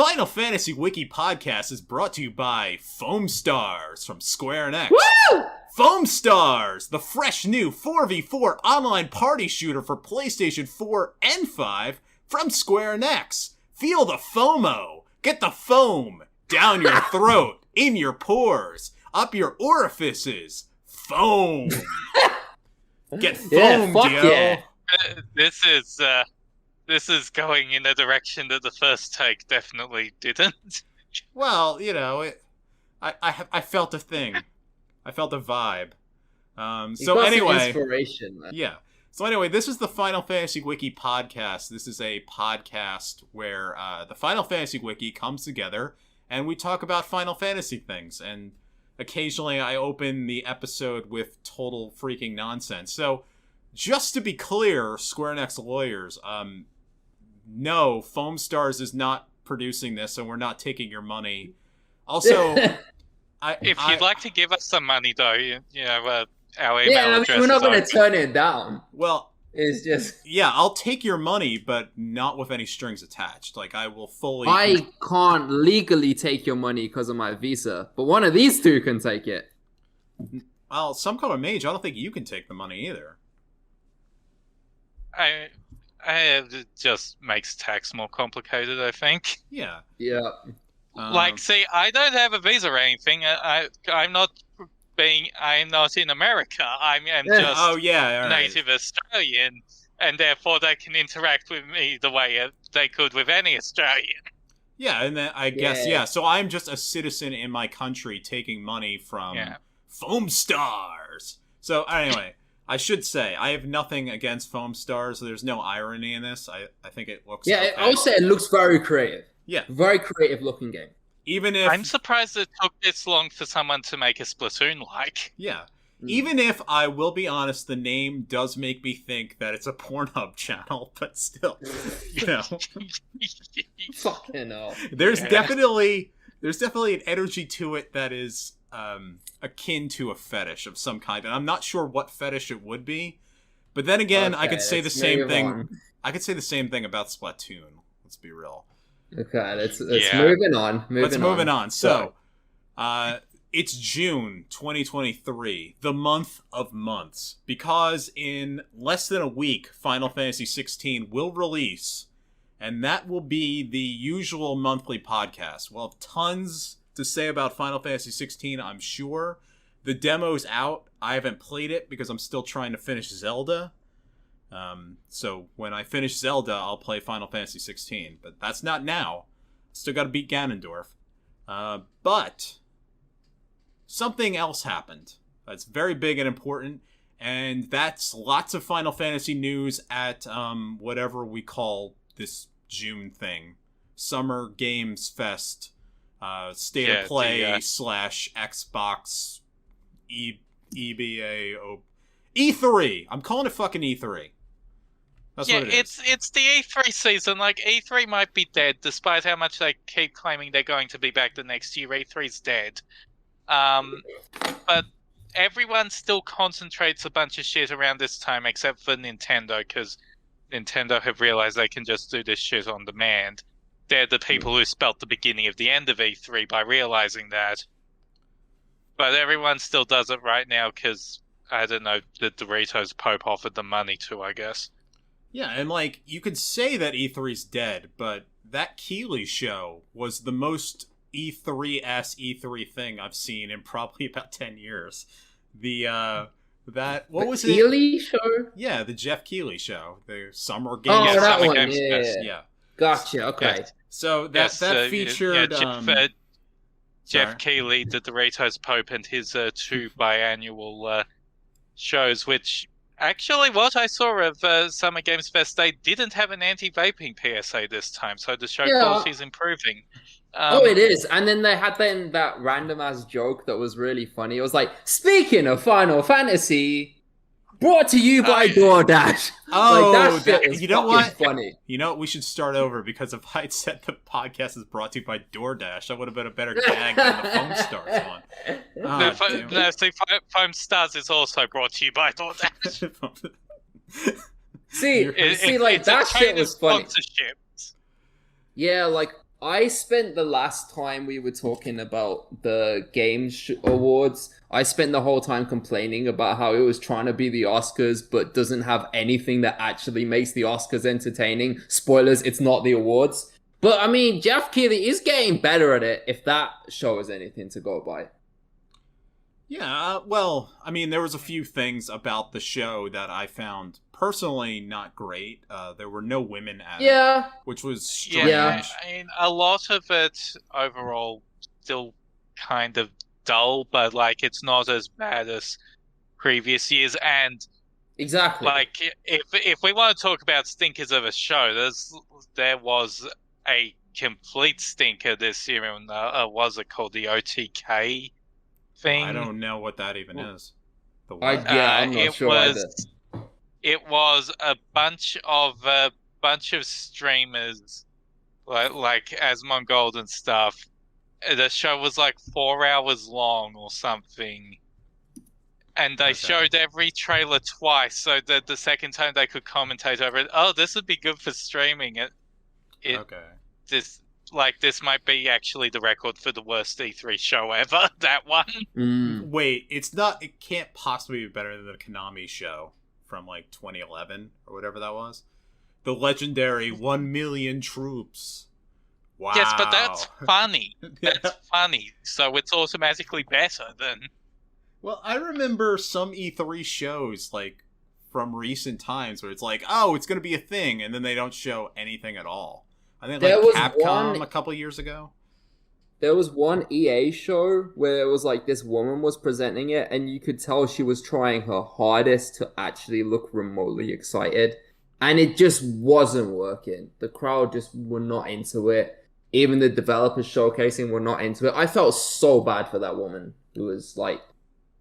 Final Fantasy Wiki Podcast is brought to you by Foamstars from Square Enix. Woo! Foamstars, the fresh new 4v4 online party shooter for PlayStation 4 and 5 from Square Enix. Feel the FOMO. Get the foam down your throat, in your pores, up your orifices. Foam. Get foamed, yo. Yeah. This is going in a direction that the first take definitely didn't. Well, you know, I felt a thing. I felt a vibe. So anyway, inspiration, man. Yeah. So anyway, this is the Final Fantasy Wiki Podcast. This is a podcast where the Final Fantasy Wiki comes together and we talk about Final Fantasy things. And occasionally I open the episode with total freaking nonsense. So just to be clear, Square Enix lawyers, no, Foamstars is not producing this, and we're not taking your money. Also, If you'd like to give us some money, though, our email address. We're not going to open. turn it down. Well, it's just yeah, I'll take your money, but not with any strings attached. Like, I will fully. I can't legally take your money because of my visa, but one of these two can take it. Well, SomeColorMage, I don't think you can take the money either. It just makes tax more complicated, I think. Yeah. Yeah. See, I don't have a visa or anything. I'm not in America. I'm just all right. native Australian, and therefore they can interact with me the way they could with any Australian. Yeah, and then I guess, yeah. So I'm just a citizen in my country taking money from Foamstars. So anyway, I should say, I have nothing against Foamstars. So there's no irony in this. I think it looks okay. I would say it looks very creative. Yeah. Very creative looking game. Even if I'm surprised it took this long for someone to make a Splatoon-like. Yeah. Even if, I will be honest, the name does make me think that it's a Pornhub channel, but still, you know. Fucking hell. There's definitely an energy to it that is akin to a fetish of some kind, and I'm not sure what fetish it would be. But then again, I could say the same thing. I could say the same thing about Splatoon. Let's be real. Okay, let's moving on. Moving on. So, it's June 2023, the month of months, because in less than a week, Final Fantasy XVI will release, and that will be the usual monthly podcast. We'll have tons to say about Final Fantasy XVI, I'm sure. The demo's out. I haven't played it because I'm still trying to finish Zelda. So when I finish Zelda, I'll play Final Fantasy XVI, but that's not now. Still got to beat Ganondorf. But something else happened that's very big and important, and that's lots of Final Fantasy news at whatever we call this June thing. Summer Games Fest, State of Play / Xbox EBA E3. I'm calling it fucking E3. That's what it is. It's the E3 season. Like, E3 might be dead, despite how much they keep claiming they're going to be back the next year. E3's dead. But everyone still concentrates a bunch of shit around this time, except for Nintendo, because Nintendo have realized they can just do this shit on demand. They're the people who spelt the beginning of the end of E3 by realizing that. But everyone still does it right now because, I don't know, the Doritos Pope offered them money to, I guess. Yeah, and like, you could say that E3's dead, but that Keighley show was the most E3-esque E3 thing I've seen in probably about 10 years. What was it? Keighley show? Yeah, the Jeff Keighley show. The Summer Games. Oh, that Summer one, Games Fest. Yeah. Gotcha, okay. Yeah. So that featured... Jeff Keighley, the Doritos Pope, and his two biannual shows, which... Actually, what I saw of Summer Games Fest, they didn't have an anti-vaping PSA this time, so the show quality is improving. It is. And then they had that random-ass joke that was really funny. It was like, speaking of Final Fantasy, brought to you by DoorDash. Oh, like, that shit is you know what? Funny. You know what? We should start over, because if I'd said the podcast is brought to you by DoorDash, that would have been a better gag than the Foamstars one. Foamstars is also brought to you by DoorDash. See, that shit was funny. Yeah, like, I spent the last time we were talking about the Games Awards, I spent the whole time complaining about how it was trying to be the Oscars, but doesn't have anything that actually makes the Oscars entertaining. Spoilers, it's not the awards. But, I mean, Jeff Keighley is getting better at it, if that show is anything to go by. Yeah, well, I mean, there was a few things about the show that I found personally not great. There were no women at it, which was strange. Yeah, I mean, a lot of it overall still kind of dull, but like it's not as bad as previous years. And exactly, like if we want to talk about stinkers of a show, there was a complete stinker this year, and was it called the OTK? Thing. I don't know what that even is. I'm not sure either. It was a bunch of streamers, like Asmongold and stuff. The show was like 4 hours long or something, and they showed every trailer twice, so that the second time they could commentate over it. Oh, this would be good for streaming. This might be actually the record for the worst E3 show ever, that one. Wait, it can't possibly be better than the Konami show from like 2011 or whatever that was. The legendary 1 million troops. Wow. Yes, but that's funny. That's funny. So it's automatically better than... Well, I remember some E3 shows like from recent times where it's like, oh, it's going to be a thing, and then they don't show anything at all. I think like Capcom a couple years ago. There was one EA show where it was like this woman was presenting it, and you could tell she was trying her hardest to actually look remotely excited, and it just wasn't working. The crowd just were not into it. Even the developers showcasing were not into it. I felt so bad for that woman who was like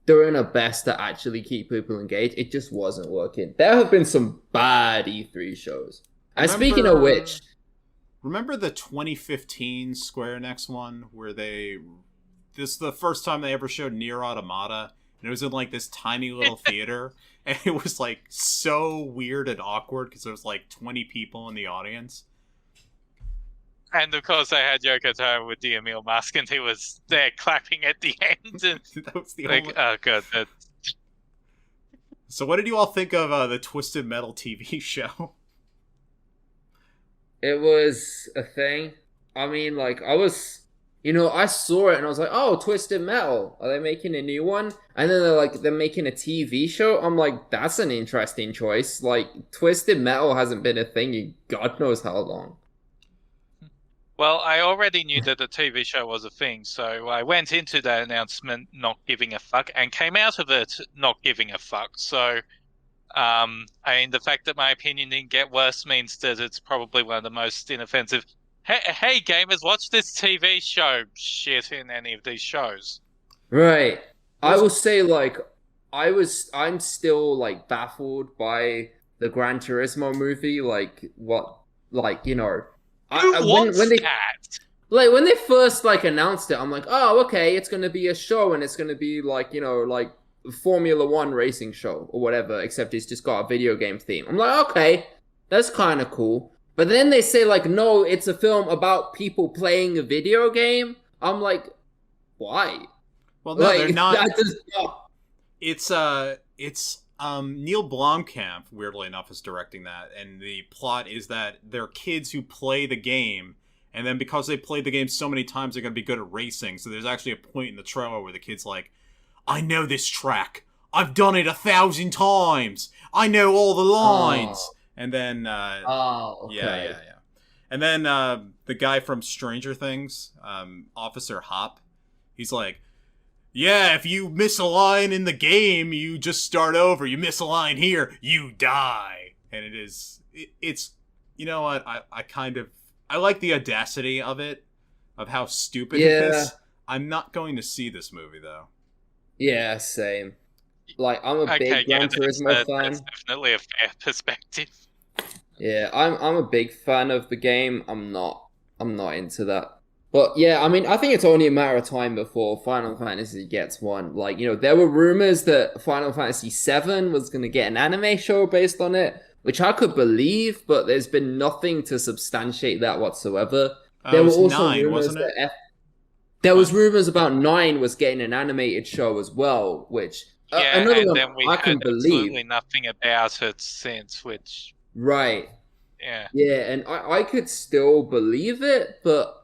doing her best to actually keep people engaged. It just wasn't working. There have been some bad E3 shows. And speaking of which... Remember the 2015 Square Enix one where this is the first time they ever showed Nier Automata, and it was in like this tiny little theater, and it was like so weird and awkward because there was like 20 people in the audience. And of course, I had Yoko Taro with the Emil mask, and he was there clapping at the end. And that was the like, only... oh god. So, what did you all think of the Twisted Metal TV show? It was a thing. I mean, like, I saw it and I was like, oh, Twisted Metal. Are they making a new one? And then they're making a TV show. I'm like, that's an interesting choice. Like, Twisted Metal hasn't been a thing in God knows how long. Well, I already knew that the TV show was a thing, so I went into that announcement not giving a fuck and came out of it not giving a fuck. So... the fact that my opinion didn't get worse means that it's probably one of the most inoffensive. Hey, gamers, watch this TV show shit in any of these shows. Right. I will say, like, I'm still, like, baffled by the Gran Turismo movie. Like, what, like, you know. Who wants that? Like, when they first, like, announced it, I'm like, oh, okay, it's gonna be a show, and it's gonna be, like, you know, like, Formula One racing show or whatever, except it's just got a video game theme. I'm like, okay, that's kind of cool. But then they say like, no, it's a film about people playing a video game. I'm like, why? Well, no, like, they're not. not... It's Neil Blomkamp, weirdly enough, is directing that, and the plot is that they're kids who play the game, and then because they played the game so many times, they're gonna be good at racing. So there's actually a point in the trailer where the kid's like, I know this track. I've done it 1,000 times. I know all the lines. Oh. And then, okay. Yeah. And then the guy from Stranger Things, Officer Hop, he's like, yeah, if you miss a line in the game, you just start over. You miss a line here, you die. And it's, you know what? I like the audacity of it, of how stupid it is. I'm not going to see this movie, though. Yeah, same. Like, I'm a big Gran Turismo fan. That's definitely a fair perspective. Yeah, I'm a big fan of the game. I'm not into that. But yeah, I mean, I think it's only a matter of time before Final Fantasy gets one. Like, you know, there were rumors that Final Fantasy VII was going to get an anime show based on it, which I could believe, but there's been nothing to substantiate that whatsoever. There it were was also 9, rumors wasn't it? that there was rumors about 9 was getting an animated show as well, which Yeah, another and one then we I heard can absolutely believe. nothing about it since, which, Right. yeah. Yeah, and I could still believe it, but,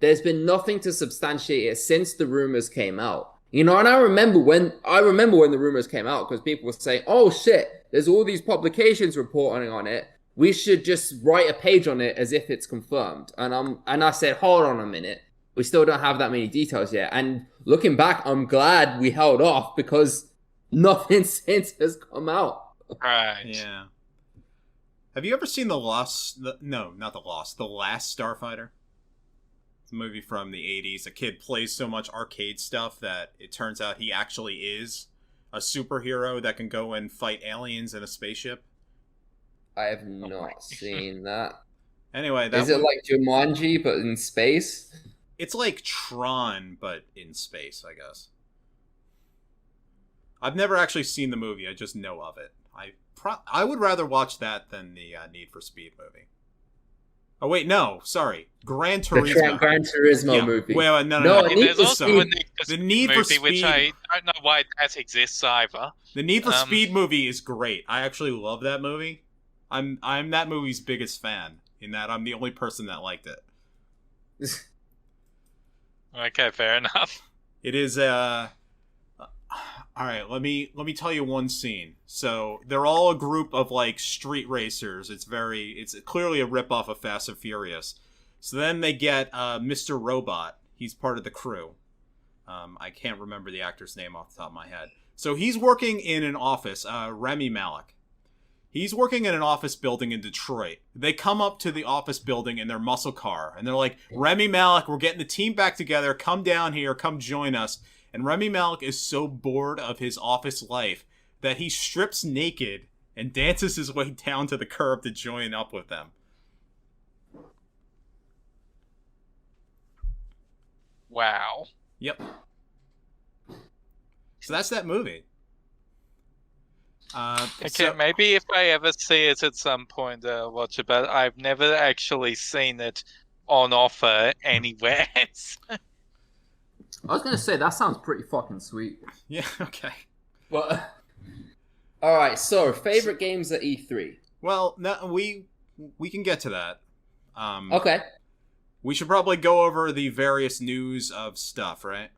there's been nothing to substantiate it since the rumors came out. And I remember when the rumors came out, because people were saying, oh shit, there's all these publications reporting on it. We should just write a page on it as if it's confirmed. And I said, hold on a minute. We still don't have that many details yet. And looking back, I'm glad we held off because nothing since has come out. Right. Yeah. Have you ever seen The Last Starfighter? It's a movie from the 80s. A kid plays so much arcade stuff that it turns out he actually is a superhero that can go and fight aliens in a spaceship. I have not seen that. Anyway, is it like Jumanji but in space? It's like Tron but in space, I guess. I've never actually seen the movie. I just know of it. I would rather watch that than the Need for Speed movie. Oh wait, no, sorry, Gran Turismo. The Gran Turismo movie. Wait, no. There's also a Need for The Speed Need for movie, Speed, which I don't know why that exists either. The Need for Speed movie is great. I actually love that movie. I'm that movie's biggest fan. In that I'm the only person that liked it. Okay, fair enough. It is all right, let me tell you one scene. So they're all a group of like street racers. It's clearly a ripoff of Fast and Furious. So then they get Mr. Robot. He's part of the crew. I can't remember the actor's name off the top of my head. So he's working in an office. Rami Malek. He's working in an office building in Detroit. They come up to the office building in their muscle car, and they're like, Rami Malek, we're getting the team back together. Come down here. Come join us. And Rami Malek is so bored of his office life that he strips naked and dances his way down to the curb to join up with them. Wow. Yep. So that's that movie. Okay, maybe if I ever see it at some point, I'll watch it, but I've never actually seen it on offer anywhere. I was going to say, that sounds pretty fucking sweet. Yeah, okay. But, alright, so, favorite games at E3? Well, no, we can get to that. Okay. We should probably go over the various news of stuff, right?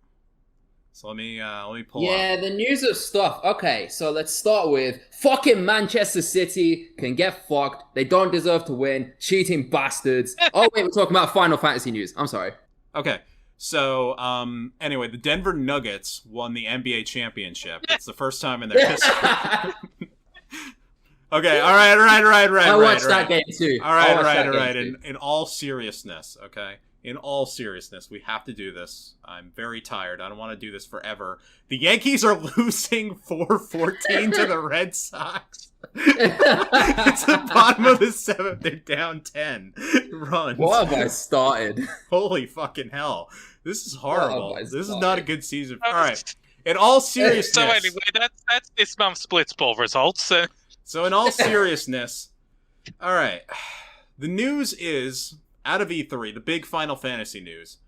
So let me pull up. Yeah, the news of stuff. Okay, so let's start with fucking Manchester City can get fucked. They don't deserve to win. Cheating bastards. Oh, wait, we're talking about Final Fantasy news. I'm sorry. Okay. So, anyway, the Denver Nuggets won the NBA championship. It's the first time in their history. Okay, all right. I watched that game too. All right. In all seriousness, okay? In all seriousness, we have to do this. I'm very tired. I don't want to do this forever. The Yankees are losing 4-14 to the Red Sox. It's the bottom of the 7th. They're down 10 runs. What have I started? Holy fucking hell. This is horrible. This is not a good season. All right. In all seriousness. So anyway, that's this month's Blitzball results. So in all seriousness, all right. The news is, out of E3, the big Final Fantasy news.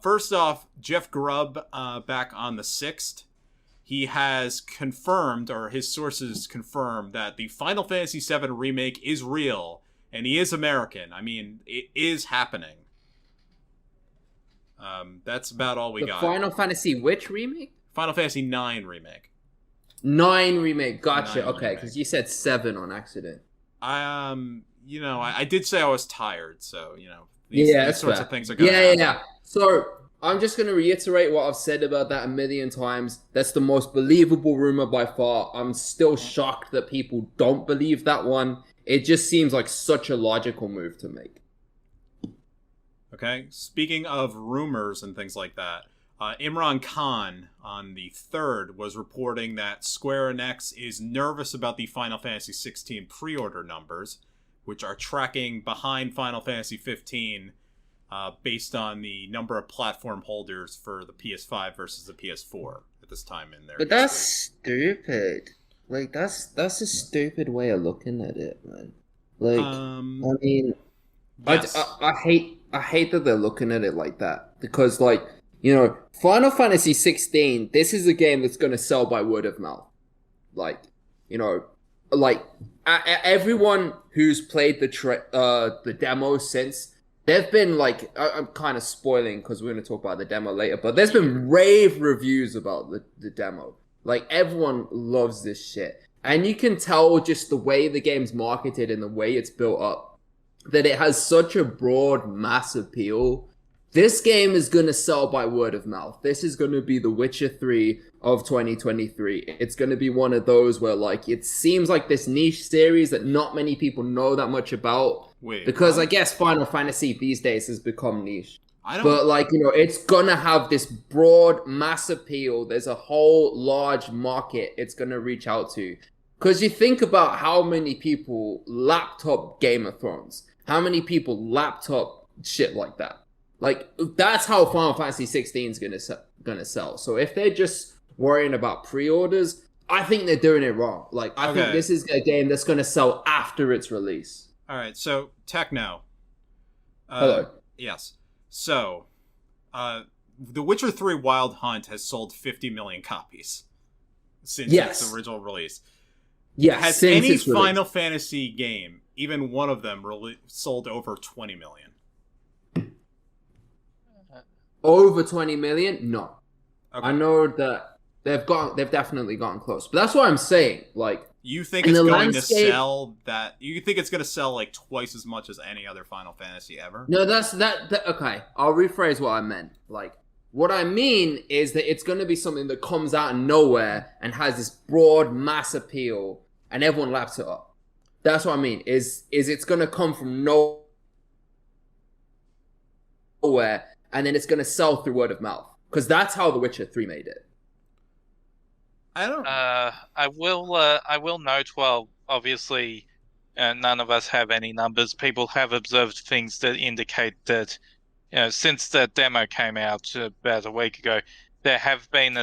First off, Jeff Grubb, back on the 6th, he has confirmed, or his sources confirmed, that the Final Fantasy VII Remake is real, and he is American. I mean, it is happening. That's about all we got. Final Fantasy which remake? Final Fantasy IX Remake. 9 remake, gotcha. 9 okay, because you said 7 on accident. I did say I was tired, so, these sorts of things are going to happen. Yeah. So, I'm just going to reiterate what I've said about that a million times. That's the most believable rumor by far. I'm still shocked that people don't believe that one. It just seems like such a logical move to make. Okay, speaking of rumors and things like that, Imran Khan on the 3rd was reporting that Square Enix is nervous about the Final Fantasy XVI pre-order numbers, which are tracking behind Final Fantasy XV based on the number of platform holders for the PS5 versus the PS4 at this time in their But history. that's stupid. Like, that's a stupid way of looking at it, man. Like, I mean, yes. I hate I hate that they're looking at it like that because, like, you know, Final Fantasy XVI, this is a game that's going to sell by word of mouth. Like, you know, like everyone who's played the demo since, they've been like, I'm kind of spoiling because we're going to talk about the demo later, but there's been rave reviews about the demo. Like, everyone loves this shit. And you can tell just the way the game's marketed and the way it's built up, that it has such a broad mass appeal. This game is going to sell by word of mouth. This is going to be The Witcher 3 of 2023. It's going to be one of those where, like, it seems like this niche series that not many people know that much about. Because I guess Final Fantasy these days has become niche. But, like, you know, it's going to have this broad mass appeal. There's a whole large market it's going to reach out to. Because you think about how many people laptop Game of Thrones. How many people laptop shit like that. Like, that's how Final Fantasy XVI is gonna sell. So if they're just worrying about pre-orders, I think they're doing it wrong. Like, I think this is a game that's gonna sell after its release. All right, so Techno. Hello. Yes. So, The Witcher 3 Wild Hunt has sold 50 million copies since its original release. Yes. Has any Final Fantasy game, even one of them, sold over 20 million? Over 20 million? No. Okay. I know that they've definitely gotten close. But that's what I'm saying. Like, you think it's going to sell that? You think it's going to sell like twice as much as any other Final Fantasy ever? No, that's okay. I'll rephrase what I meant. Like, what I mean is that it's going to be something that comes out of nowhere and has this broad mass appeal, and everyone laps it up. That's what I mean. Is it's going to come from nowhere, and then it's going to sell through word of mouth. Because that's how The Witcher 3 made it. I don't... I will note, well, obviously, none of us have any numbers. People have observed things that indicate that, you know, since the demo came out about a week ago, there have been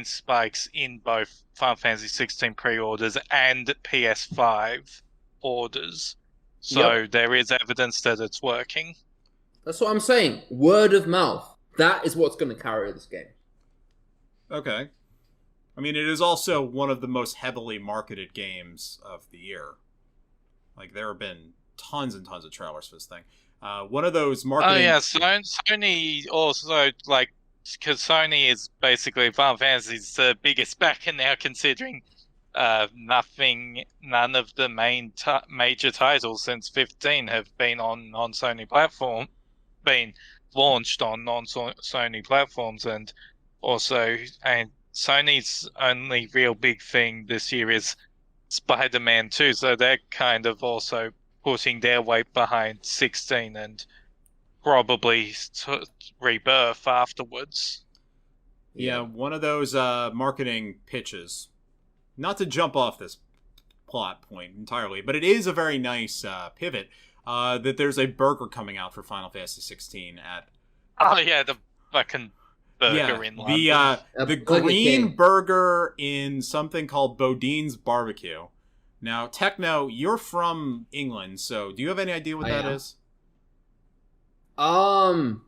spikes in both Final Fantasy 16 pre-orders and PS5 orders. So there is evidence that it's working. That's what I'm saying. Word of mouth. That is what's going to carry this game. Okay. I mean, it is also one of the most heavily marketed games of the year. Like, there have been tons and tons of trailers for this thing. One of those marketing... Oh, yeah, Sony also, like, because Sony is basically Final Fantasy's biggest backer now, considering none of the major titles since 15 have been on non-Sony platform, been launched on non-Sony platforms, and Sony's only real big thing this year is Spider-Man 2, so they're kind of also putting their weight behind 16 and probably Rebirth afterwards. Yeah, one of those marketing pitches. Not to jump off this plot point entirely, but it is a very nice pivot. That there's a burger coming out for Final Fantasy 16 at... Oh, yeah, the fucking burger in London. The green burger in something called Bodine's Barbecue. Now, Techno, you're from England, so do you have any idea what that is? No.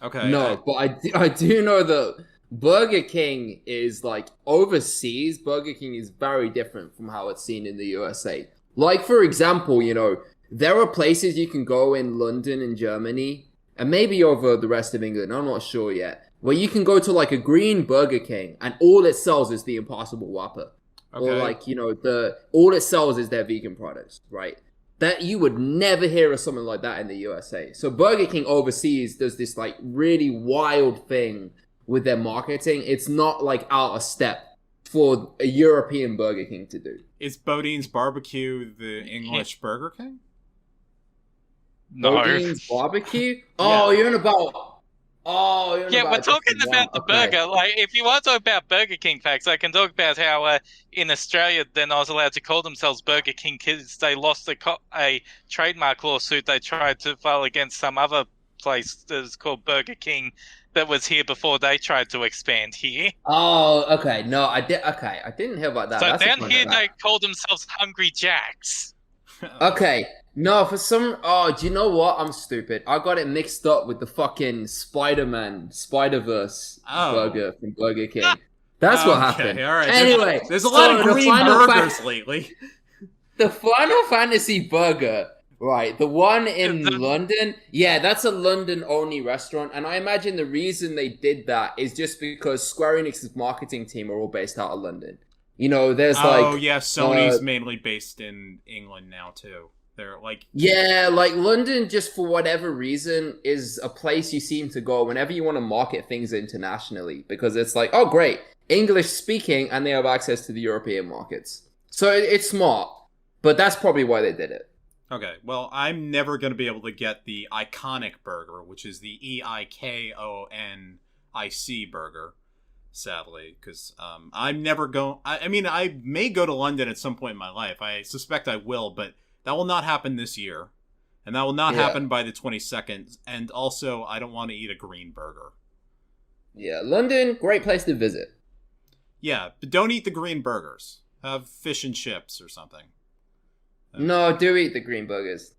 Okay. No, but I do know that Burger King is, like, overseas. Burger King is very different from how it's seen in the USA. Like, for example, you know, there are places you can go in London and Germany, and maybe over the rest of England, I'm not sure yet, where you can go to, like, a green Burger King, and all it sells is the Impossible Whopper. Okay. Or, like, you know, all it sells is their vegan products, right? That you would never hear of something like that in the USA. So Burger King overseas does this, like, really wild thing with their marketing. It's not, like, out of step for a European Burger King to do. Is Bodine's Barbecue the English Burger King? No. Bodine's Barbecue? Oh, you're on about... Yeah, we're talking about the burger. Like, if you want to talk about Burger King facts, I can talk about how in Australia they're not allowed to call themselves Burger King because they lost a trademark lawsuit they tried to file against some other place that's called Burger King that was here before they tried to expand here. Oh, okay. No, I didn't hear about that. So down here they call themselves Hungry Jacks. Okay, No, for some. Oh, do you know what? I'm stupid. I got it mixed up with the fucking Spider-Man Spider-Verse burger from Burger King. That's what happened. All right. Anyway, there's a lot of green burgers lately. The Final Fantasy burger, right? The one in London. Yeah, that's a London-only restaurant, and I imagine the reason they did that is just because Square Enix's marketing team are all based out of London. You know, there's like... Oh, yeah, Sony's mainly based in England now, too. They're like... Yeah, like London, just for whatever reason, is a place you seem to go whenever you want to market things internationally. Because it's like, oh, great, English speaking, and they have access to the European markets. So it's smart, but that's probably why they did it. Okay, well, I'm never going to be able to get the iconic burger, which is the EIKONIC burger. Sadly, because I'm never going... I mean, I may go to London at some point in my life. I suspect I will, but that will not happen this year. And that will not happen by the 22nd. And also, I don't want to eat a green burger. Yeah, London, great place to visit. Yeah, but don't eat the green burgers. Have fish and chips or something. No, do eat the green burgers.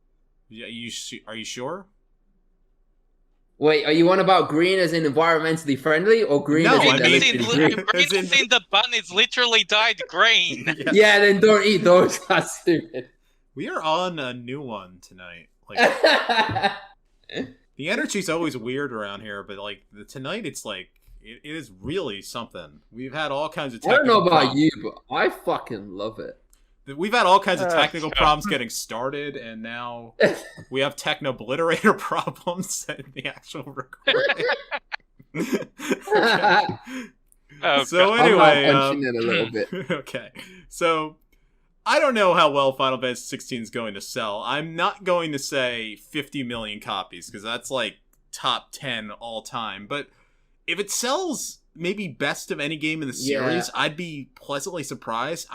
Yeah, are you sure? Wait, are you on about green as in environmentally friendly, or green as in green as in the bun is literally dyed green? Yeah, then don't eat those. That's stupid. We are on a new one tonight. Like, the energy's always weird around here, but like tonight, it's like it is really something. We've had all kinds of. I don't know about you, but I fucking love it. We've had all kinds of technical problems getting started, and now we have Technobliterator problems in the actual recording. So anyway, I'm punching it a little bit. Okay, so I don't know how well Final Fantasy XVI is going to sell. I'm not going to say 50 million copies because that's like top 10 all time. But if it sells maybe best of any game in the series, I'd be pleasantly surprised.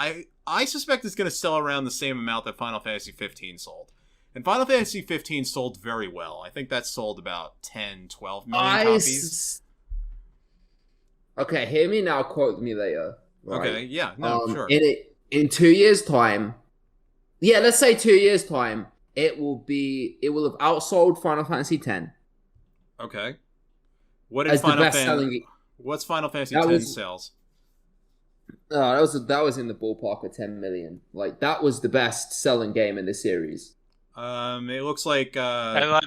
I suspect it's going to sell around the same amount that Final Fantasy XV sold. And Final Fantasy XV sold very well. I think that sold about 10, 12 million copies. Okay, hear me now, quote me later. Right? Okay, yeah, no, sure. In 2 years' time, let's say 2 years' time, it will have outsold Final Fantasy X. Okay. What is Final Fantasy? What's Final Fantasy X sales? That was in the ballpark of 10 million. Like, that was the best selling game in the series. It looks like that's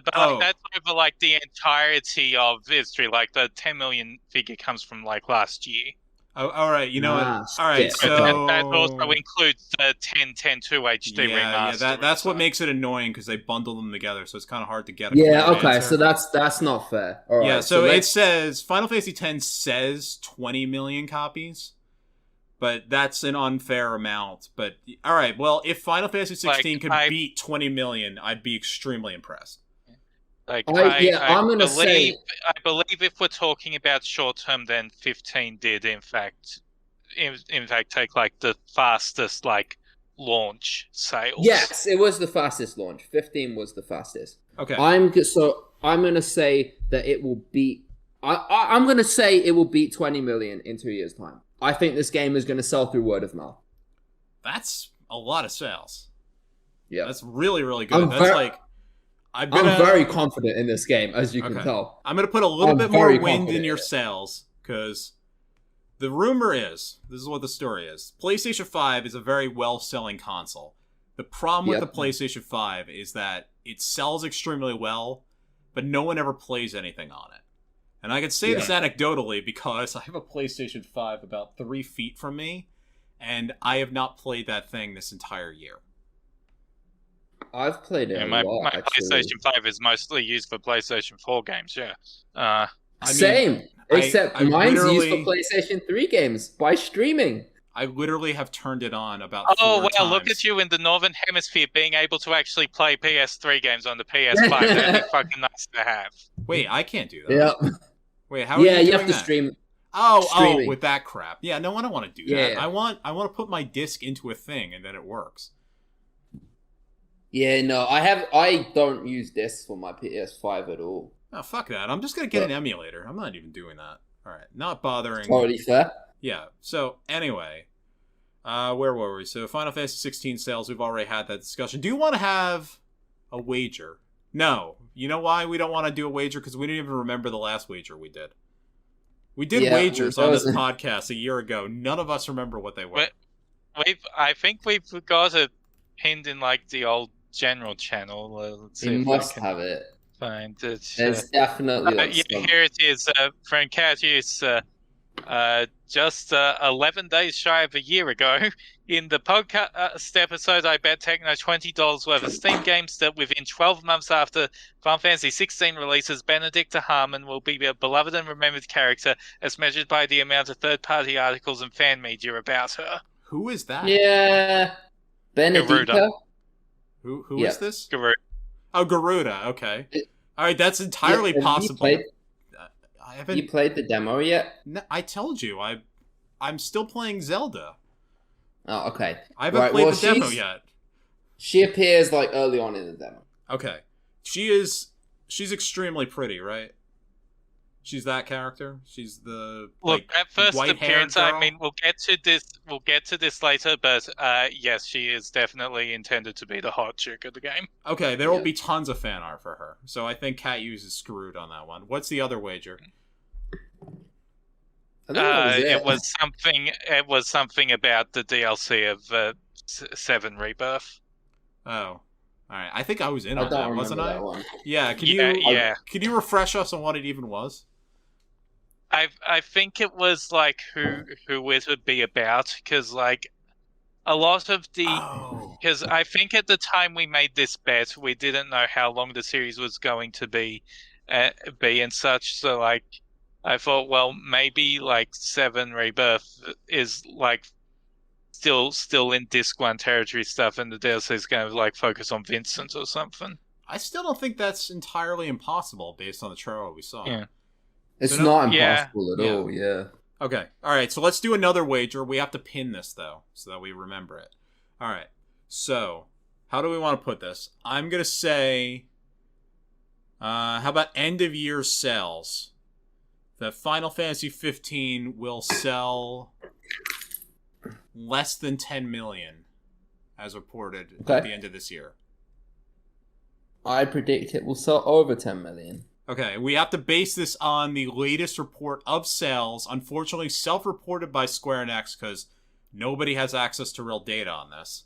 over like the entirety of history. Like the 10 million figure comes from like last year. Oh, all right. You know what? All right. So that also includes the 10.10.2 HD remaster. Yeah, that's what makes it annoying because they bundle them together, so it's kind of hard to get. Okay. So that's not fair. All right, so it says Final Fantasy X says 20 million copies. But that's an unfair amount. But all right, well, if Final Fantasy XVI could beat 20 million, I'd be extremely impressed. I believe if we're talking about short term, then 15 did in fact take like the fastest like launch sales. Yes, it was the fastest launch. 15 was the fastest. Okay. I'm gonna say that it will beat. I'm gonna say it will beat 20 million in 2 years' time. I think this game is going to sell through word of mouth. That's a lot of sales. Yeah. That's really, really good. I'm very confident in this game, as you can tell. I'm going to put a little bit more wind in your sails, because the rumor is, this is what the story is, PlayStation 5 is a very well-selling console. The problem with the PlayStation 5 is that it sells extremely well, but no one ever plays anything on it. And I can say this anecdotally because I have a PlayStation 5 about 3 feet from me, and I have not played that thing this entire year. I've played it a lot, my PlayStation 5 is mostly used for PlayStation 4 games, Same, except mine's used for PlayStation 3 games by streaming. I literally have turned it on about 4 times. Look at you in the Northern Hemisphere being able to actually play PS3 games on the PS5. That'd be fucking nice to have. Wait, I can't do that. Yeah. Wait, how are you doing you have to that? stream. Oh, with that crap. Yeah, no, I don't want to do that. Yeah. I want to put my disc into a thing and then it works. Yeah, no, I don't use discs for my PS5 at all. Oh, fuck that. I'm just going to get an emulator. I'm not even doing that. All right, not bothering. Totally fair. Yeah, so anyway, where were we? So Final Fantasy XVI sales, we've already had that discussion. Do you want to have a wager. No. You know why we don't want to do a wager? Because we didn't even remember the last wager we did. We did wagers on this podcast a year ago. None of us remember what they were. I think we've got it pinned in like the old general channel. Let's see we must have it. Find it. There's definitely. Here it is. From Cat Use. Just 11 days shy of a year ago, in the podcast episode, I bet Techno $20 worth of Steam games that within 12 months after Final Fantasy XVI releases, Benedicta Harmon will be a beloved and remembered character as measured by the amount of third-party articles and fan media about her. Who is that? Yeah. Benedicta? Who is this? Garuda. Oh, Garuda. Okay. All right, that's entirely possible. You played the demo yet? No, I told you. I'm still playing Zelda. Oh, okay. I haven't played the demo yet. She appears like early on in the demo. Okay. She's extremely pretty, right? She's that character. She's the at first appearance. girl. I mean, we'll get to this later, but yes, she is definitely intended to be the hot chick of the game. Okay, there will be tons of fan art for her. So I think Cat Use is screwed on that one. What's the other wager? It was something about the DLC of VII Rebirth. Oh, all right. I think I was in on that, wasn't I? That one. Yeah. Can you refresh us on what it even was? I think it was like who it would be about, because like a lot of the because I think at the time we made this bet, we didn't know how long the series was going to be and such. So like I thought, well, maybe like VII Rebirth is like still in Disc 1 territory stuff, and the DLC is going to like focus on Vincent or something. I still don't think that's entirely impossible based on the trailer we saw. Yeah. It's not impossible at all, yeah. Okay, alright, so let's do another wager. We have to pin this, though, so that we remember it. Alright, so, how do we want to put this? I'm going to say, how about end-of-year sales? That Final Fantasy XV will sell less than 10 million, as reported at the end of this year. I predict it will sell over 10 million. Okay, we have to base this on the latest report of sales, unfortunately self-reported by Square Enix, because nobody has access to real data on this.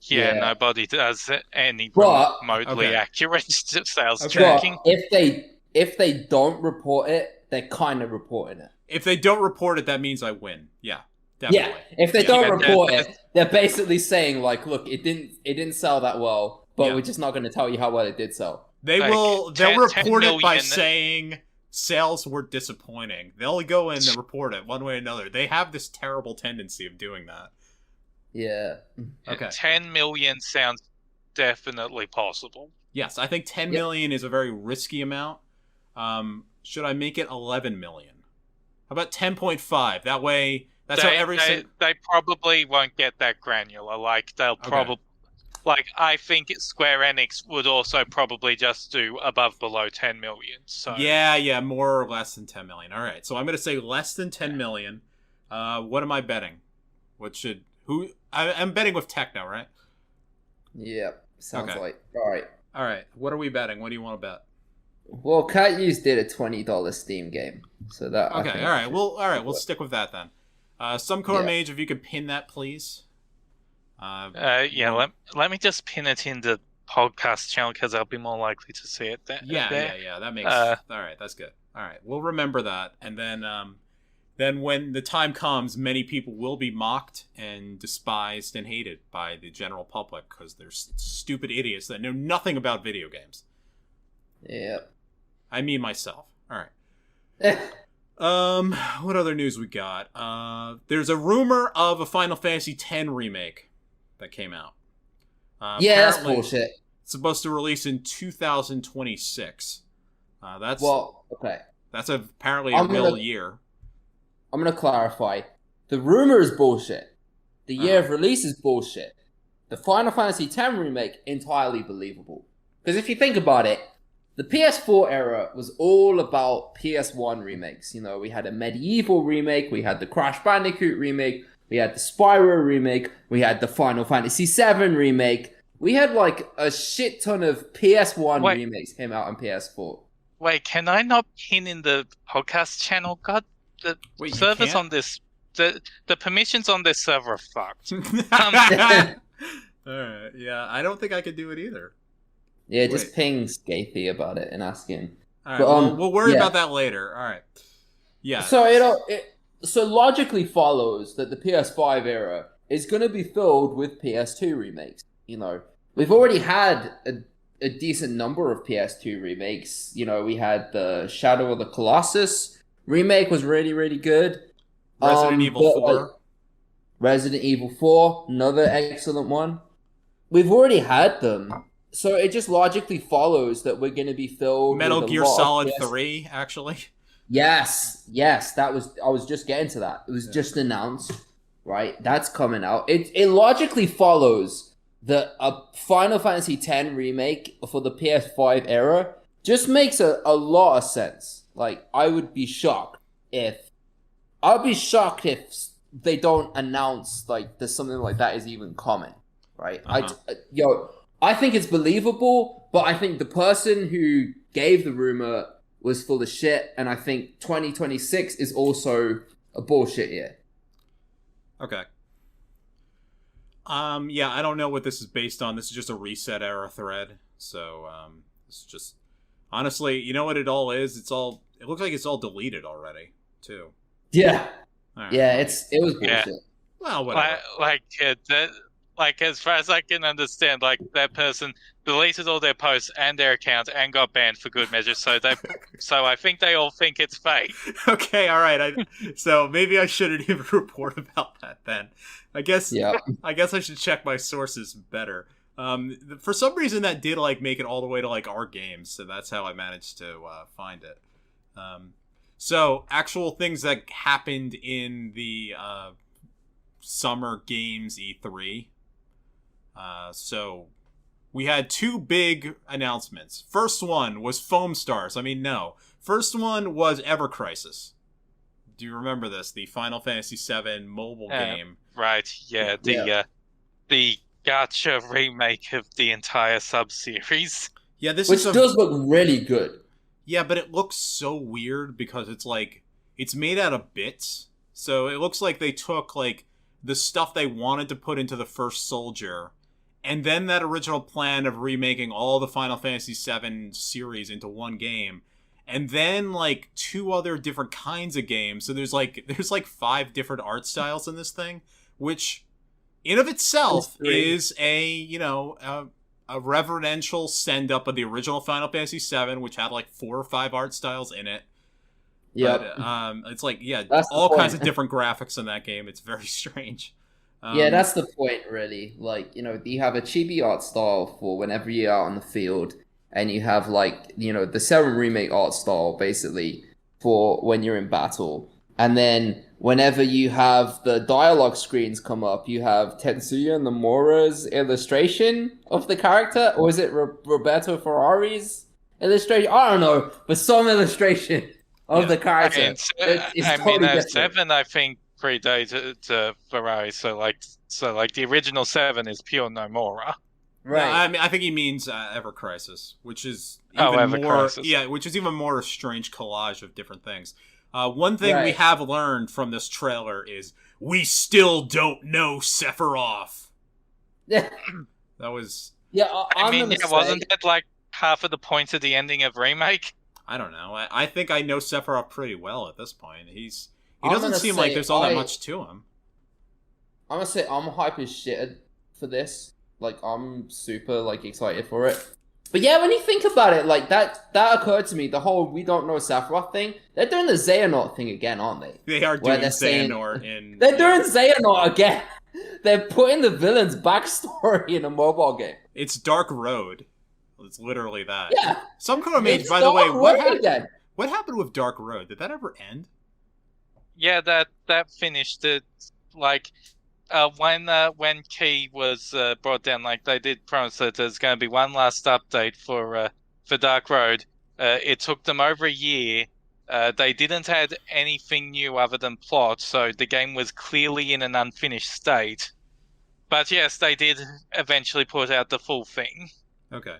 Yeah, nobody does any remotely accurate sales tracking. If they don't report it, they're kind of reporting it. If they don't report it, that means I win. Yeah, definitely. Yeah, if they don't report it, they're basically saying, like, look, it didn't sell that well, but we're just not going to tell you how well it did sell. They'll report it by saying sales were disappointing. They'll go in and report it one way or another. They have this terrible tendency of doing that. Yeah. Okay. 10 million sounds definitely possible. Yes, I think 10 million is a very risky amount. Should I make it 11 million? How about 10.5? That way, that's how they probably won't get that granular. Like, they'll probably... Like, I think Square Enix would also probably just do below 10 million. So yeah, more or less than 10 million. All right, so I'm going to say less than 10 million. What am I betting? I'm betting with Techno, right? Yep, sounds like. All right. What are we betting? What do you want to bet? Well, Cat Use did a $20 Steam game, so that. Okay, all right. We'll stick with that then. SomeColorMage, if you could pin that, please. Let me just pin it in the podcast channel because I'll be more likely to see it there. Yeah. That makes all right. That's good. All right, we'll remember that, and then when the time comes, many people will be mocked and despised and hated by the general public because they're stupid idiots that know nothing about video games. Yep. I mean myself. All right. What other news we got? There's a rumor of a Final Fantasy X remake that came out. That's bullshit. It's supposed to release in 2026. That's apparently a real year. I'm gonna clarify. The rumor is bullshit. The year of release is bullshit. The Final Fantasy X remake, entirely believable. Because if you think about it, the PS4 era was all about PS1 remakes. You know, we had a Medieval remake, we had the Crash Bandicoot remake, we had the Spyro remake, we had the Final Fantasy VII remake. We had like a shit ton of PS1 Wait. remakes came out on PS4. Wait, can I not pin in the podcast channel? God, the Wait, you servers can't? on this, the permissions on this server are fucked. Alright, yeah, I don't think I could do it either. Yeah, just Wait. ping Scapy about it and ask him. Alright, But, we'll worry yeah. about that later. Alright. Yeah. So so logically follows that the PS5 era is going to be filled with PS2 remakes. You know, we've already had a decent number of PS2 remakes. You know, we had the Shadow of the Colossus remake was really, really good. Resident Evil 4. Resident Evil 4, another excellent one. We've already had them. So it just logically follows that we're going to be filled Metal with a Gear lot of Solid PS2. 3, actually. Yes, I was just getting to that. It was just announced, right? That's coming out. It logically follows that a Final Fantasy X remake for the PS5 era just makes a lot of sense. Like, I'd be shocked if they don't announce like there's something like that is even coming, right? I think it's believable, but I think the person who gave the rumor was full of shit, and I think 2026 is also a bullshit year. Okay. Yeah, I don't know what this is based on. This is just a reset era thread. So, it's just honestly, you know what it all is? It looks like it's all deleted already, too. Yeah. All right. Yeah, it was bullshit. Well, whatever. Like as far as I can understand, like that person deleted all their posts and their accounts and got banned for good measure. So I think they all think it's fake. Okay, all right. So maybe I shouldn't even report about that then. I guess I should check my sources better. For some reason that did like make it all the way to like our games, so that's how I managed to find it. So actual things that happened in the Summer Games E3. So we had two big announcements. First one was Foamstars. First one was Ever Crisis. Do you remember this? The Final Fantasy VII mobile game. Right, yeah. The gacha remake of the entire sub-series. Yeah, which does look really good. Yeah, but it looks so weird because it's like it's made out of bits. So it looks like they took like the stuff they wanted to put into the first Soldier, and then that original plan of remaking all the Final Fantasy VII series into one game, and then like two other different kinds of games. So there's like 5 different art styles in this thing, which in of itself is a reverential send up of the original Final Fantasy VII, which had like 4 or 5 art styles in it. Yeah, it's like all kinds of different graphics in that game. It's very strange. Yeah, that's the point, really. Like, you have a chibi art style for whenever you're out on the field, and you have like the 7 remake art style basically for when you're in battle, and then whenever you have the dialogue screens come up, you have Tetsuya Nomura's illustration of the character, or is it Roberto Ferrari's illustration? I don't know, but some illustration of the character. Totally 7, I think, predated Ferrari, so like the original 7 is pure Nomura. Right. No, I think he means Ever Crisis, which is Crisis. Yeah, which is even more a strange collage of different things. One thing we have learned from this trailer is we still don't know Sephiroth. Yeah. That was... Yeah, wasn't that like half of the point of the ending of Remake? I don't know. I think I know Sephiroth pretty well at this point. He doesn't seem like there's all that much to him. I'm gonna say I'm hype as shit for this. Like, I'm super like excited for it. But yeah, when you think about it, like that occurred to me, the whole we don't know Sephiroth thing. They're doing the Xehanort thing again, aren't they? They are doing Xehanort in... They're doing Xehanort again! They're putting the villain's backstory in a mobile game. It's Dark Road. It's literally that. Yeah. SomeColorMage, by the way, what happened with Dark Road? Did that ever end? Yeah, that finished it. Like, when Key was brought down, like they did promise that there's going to be one last update for Dark Road. It took them over a year. They didn't add anything new other than plot, so the game was clearly in an unfinished state. But yes, they did eventually put out the full thing. Okay.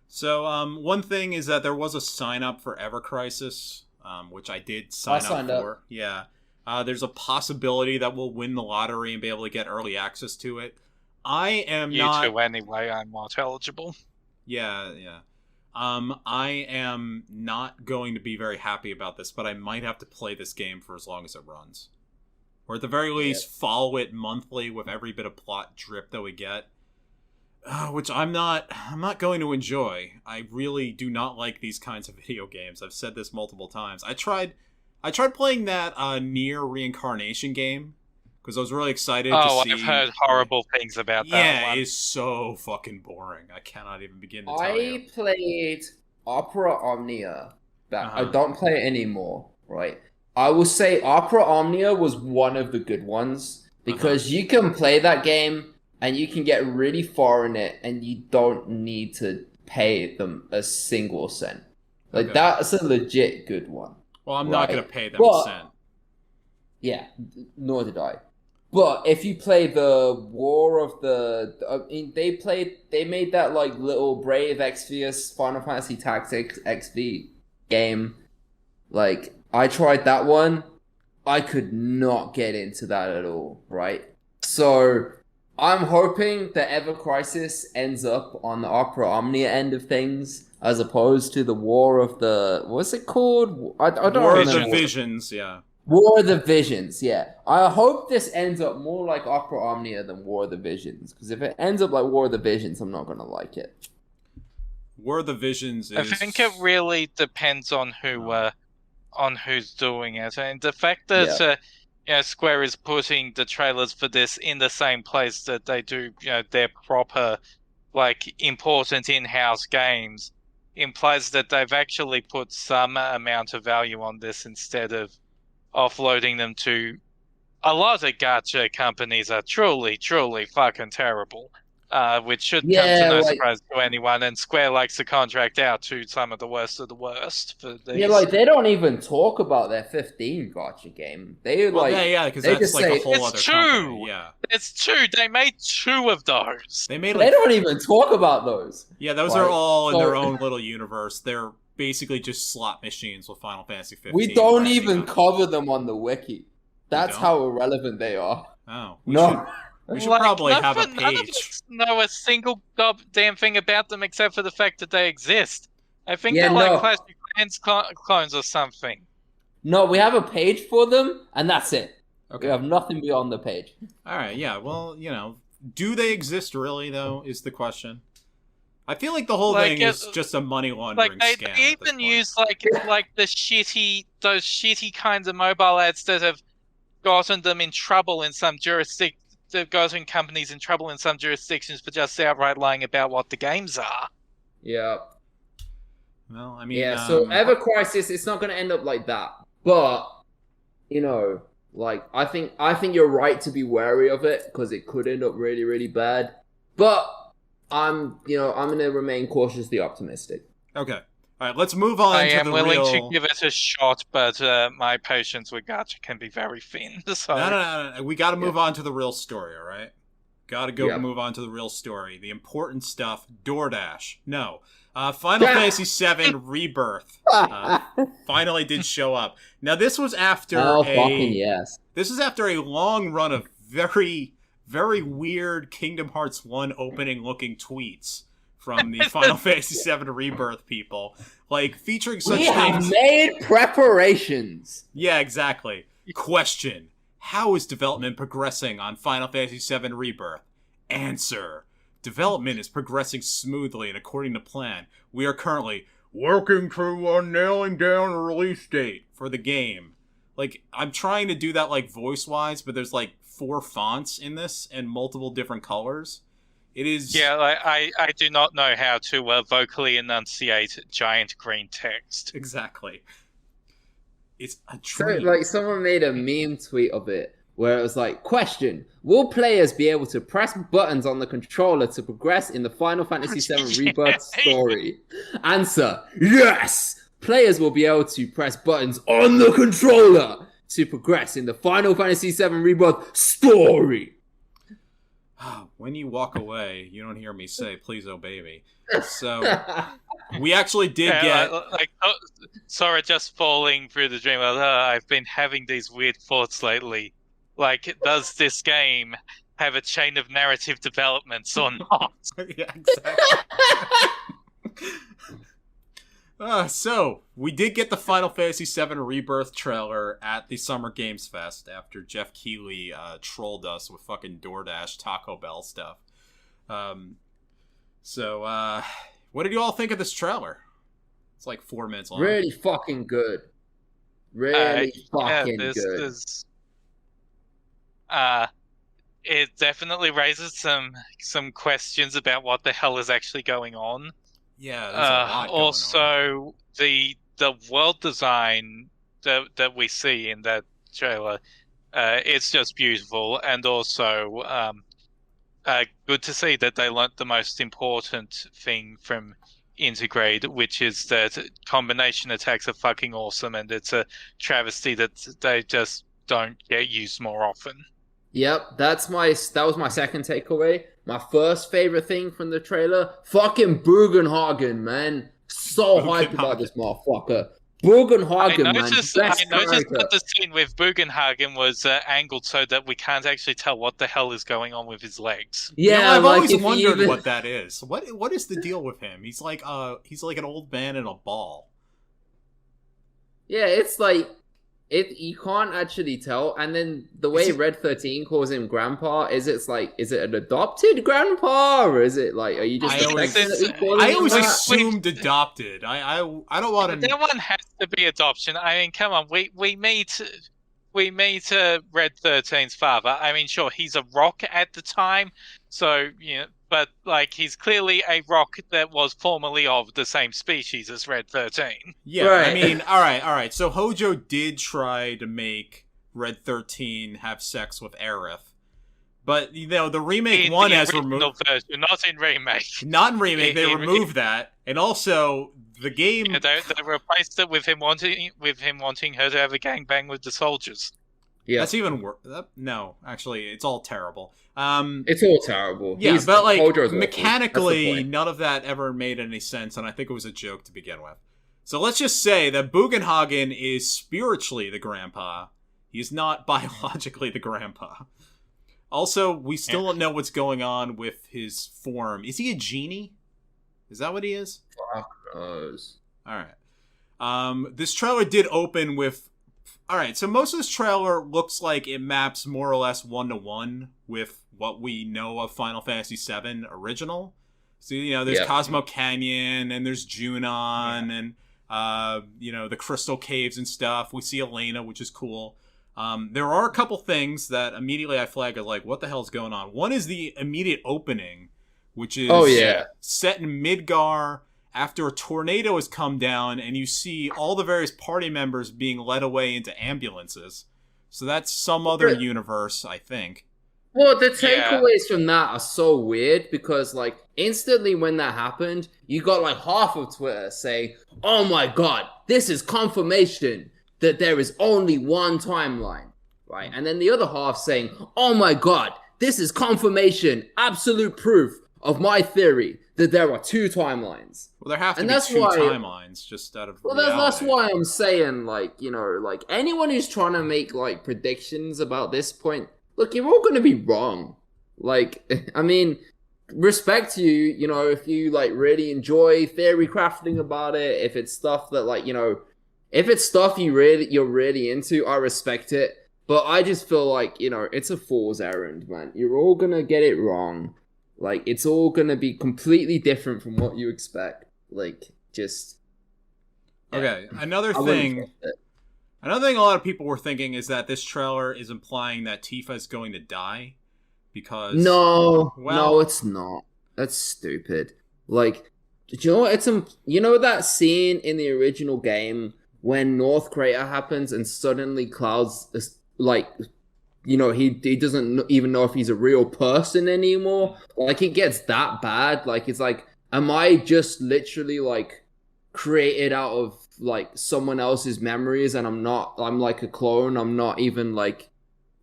So, one thing is that there was a sign-up for Ever Crisis, which I did sign up for. Yeah. There's a possibility that we'll win the lottery and be able to get early access to it. I am not... You too, anyway. I'm not eligible. Yeah. I am not going to be very happy about this, but I might have to play this game for as long as it runs. Or at the very least, follow it monthly with every bit of plot drip that we get. Which I'm not going to enjoy. I really do not like these kinds of video games. I've said this multiple times. I tried playing that Nier Reincarnation game because I was really excited to see... I've heard horrible things about that one. Yeah, it is so fucking boring. I cannot even begin to tell you. I played Opera Omnia. I don't play it anymore, right? I will say Opera Omnia was one of the good ones because you can play that game and you can get really far in it and you don't need to pay them a single cent. Like, that's a legit good one. Well, I'm not going to pay them a cent. Yeah, nor did I. But if you play the War of the... I mean, they made that, like, little Brave Exvius Final Fantasy Tactics XV game. Like, I tried that one. I could not get into that at all, right? So, I'm hoping that Ever Crisis ends up on the Opera Omnia end of things, as opposed to the War of the... What's it called? I don't War remember. of the Visions, yeah. War of the Visions, yeah. I hope this ends up more like Opera Omnia than War of the Visions, because if it ends up like War of the Visions, I'm not going to like it. War of the Visions is... I think it really depends on who's doing it. And the fact that Square is putting the trailers for this in the same place that they do their proper, like, important in-house games implies that they've actually put some amount of value on this instead of offloading them to a lot of gacha companies are truly fucking terrible, which should come to no surprise to anyone, and Square likes to contract out to some of the worst for these. Yeah, like, they don't even talk about their 15 gacha game. Because that's like a whole other company. Yeah, it's two. They made two of those. They don't even talk about those. Yeah, those are all in their own little universe. They're basically just slot machines with Final Fantasy 15. We don't even cover them on the wiki. That's how irrelevant they are. Oh. We should probably have a page. None of us know a single goddamn thing about them except for the fact that they exist. I think they're like Clash of Clans clones or something. No, we have a page for them, and that's it. Okay. We have nothing beyond the page. Alright, yeah, well, do they exist really, though, is the question. I feel like the whole thing is just a money laundering scam. They even use those shitty kinds of mobile ads that have gotten them in trouble in some jurisdictions. They've gotten companies in trouble in some jurisdictions for just outright lying about what the games are. Yeah. Well, I mean, so Ever Crisis, it's not going to end up like that. But I think you're right to be wary of it because it could end up really, really bad. But I'm going to remain cautiously optimistic. Okay. All right, let's move on to the real... I am willing to give it a shot, but my patience with gacha can be very thin. So... No. We got to move on to the real story, all right? Got to move on to the real story. The important stuff, DoorDash. No. Final Fantasy VII Rebirth finally did show up. Now, this was after This is after a long run of very... very weird Kingdom Hearts 1 opening-looking tweets from the Final Fantasy VII Rebirth people, like, featuring such things... We have made preparations! Yeah, exactly. Question: how is development progressing on Final Fantasy VII Rebirth? Answer: development is progressing smoothly and according to plan. We are currently working to nailing down a release date for the game. Like, I'm trying to do that, like, voice-wise, but there's, like, 4 fonts in this and multiple different colors. It is... Yeah, I do not know how to vocally enunciate giant green text. Exactly. It's a dream. So, like, someone made a meme tweet of it where it was like, question, will players be able to press buttons on the controller to progress in the Final Fantasy VII Rebirth story? Answer, yes! Players will be able to press buttons on the controller to progress in the Final Fantasy VII Rebirth story. when you walk away, you don't hear me say, please obey me. So we actually did get... Sora just falling through the dream. I've been having these weird thoughts lately. Like, does this game have a chain of narrative developments or not? Yeah, exactly. So, we did get the Final Fantasy VII Rebirth trailer at the Summer Games Fest after Jeff Keighley trolled us with fucking DoorDash Taco Bell stuff. So, what did you all think of this trailer? It's like 4 minutes long. Really fucking good. Really fucking good. It definitely raises some questions about what the hell is actually going on. Yeah, there's a lot going also, on. the world design that we see in that trailer, it's just beautiful, and also good to see that they learnt the most important thing from Integrate, which is that combination attacks are fucking awesome, and it's a travesty that they just don't get used more often. Yep, that was my second takeaway. My first favorite thing from the trailer, fucking Bugenhagen, man. So hyped about this motherfucker. Bugenhagen, man. I noticed that the scene with Bugenhagen was angled so that we can't actually tell what the hell is going on with his legs. Yeah, I've always wondered what that is. What is the deal with him? He's like an old man in a ball. Yeah, it's like you can't actually tell. And then the way Red XIII calls him grandpa, is it an adopted grandpa, or is it like, are you just I always assumed adopted. I don't want to. That one has to be adoption. I mean, come on, we meet Red XIII's father. I mean, sure, he's a rock at the time, so but like he's clearly a rock that was formerly of the same species as Red XIII. Yeah, right. I mean, all right. So Hojo did try to make Red XIII have sex with Aerith, but the remake has removed version, not in remake. Not in remake, they removed that, and also the game they replaced it with him wanting her to have a gangbang with the soldiers. Yeah, that's even worse. No, actually, it's all terrible. It's all terrible. Yeah, but like mechanically, none of that ever made any sense, and I think it was a joke to begin with. So let's just say that Bugenhagen is spiritually the grandpa. He's not biologically the grandpa. Also, we still don't know what's going on with his form. Is he a genie? Is that what he is? Fuck knows. All right. This trailer did open with. All right, so most of this trailer looks like it maps more or less 1-to-1 with what we know of Final Fantasy VII Original. So, there's Cosmo Canyon, and there's Junon, and, the Crystal Caves and stuff. We see Elena, which is cool. There are a couple things that immediately I flag as like, what the hell's going on? One is the immediate opening, which is set in Midgar, after a tornado has come down, and you see all the various party members being led away into ambulances. So that's some other universe, I think. Well, the takeaways from that are so weird, because, like, instantly when that happened, you got, like, half of Twitter saying, oh my god, this is confirmation that there is only one timeline, right? And then the other half saying, oh my god, this is confirmation, absolute proof of my theory that there are two timelines. Well, there have to be two timelines, just out of reality. That's why I'm saying, like, like, anyone who's trying to make, like, predictions about this point, look, you're all going to be wrong. Like, I mean, respect to you, if you, like, really enjoy theory crafting about it, if it's stuff that, like, if it's stuff you're really into, I respect it. But I just feel like, it's a fool's errand, man. You're all going to get it wrong. Like, it's all gonna be completely different from what you expect. Like, just... Yeah. Okay, another thing a lot of people were thinking is that this trailer is implying that Tifa is going to die. Because... No, it's not. That's stupid. Like, do you know what? That scene in the original game when North Crater happens and suddenly Cloud's, like... he doesn't even know if he's a real person anymore. Like, it gets that bad. Like, it's like, am I just literally, like, created out of, like, someone else's memories, and I'm like a clone? I'm not even, like,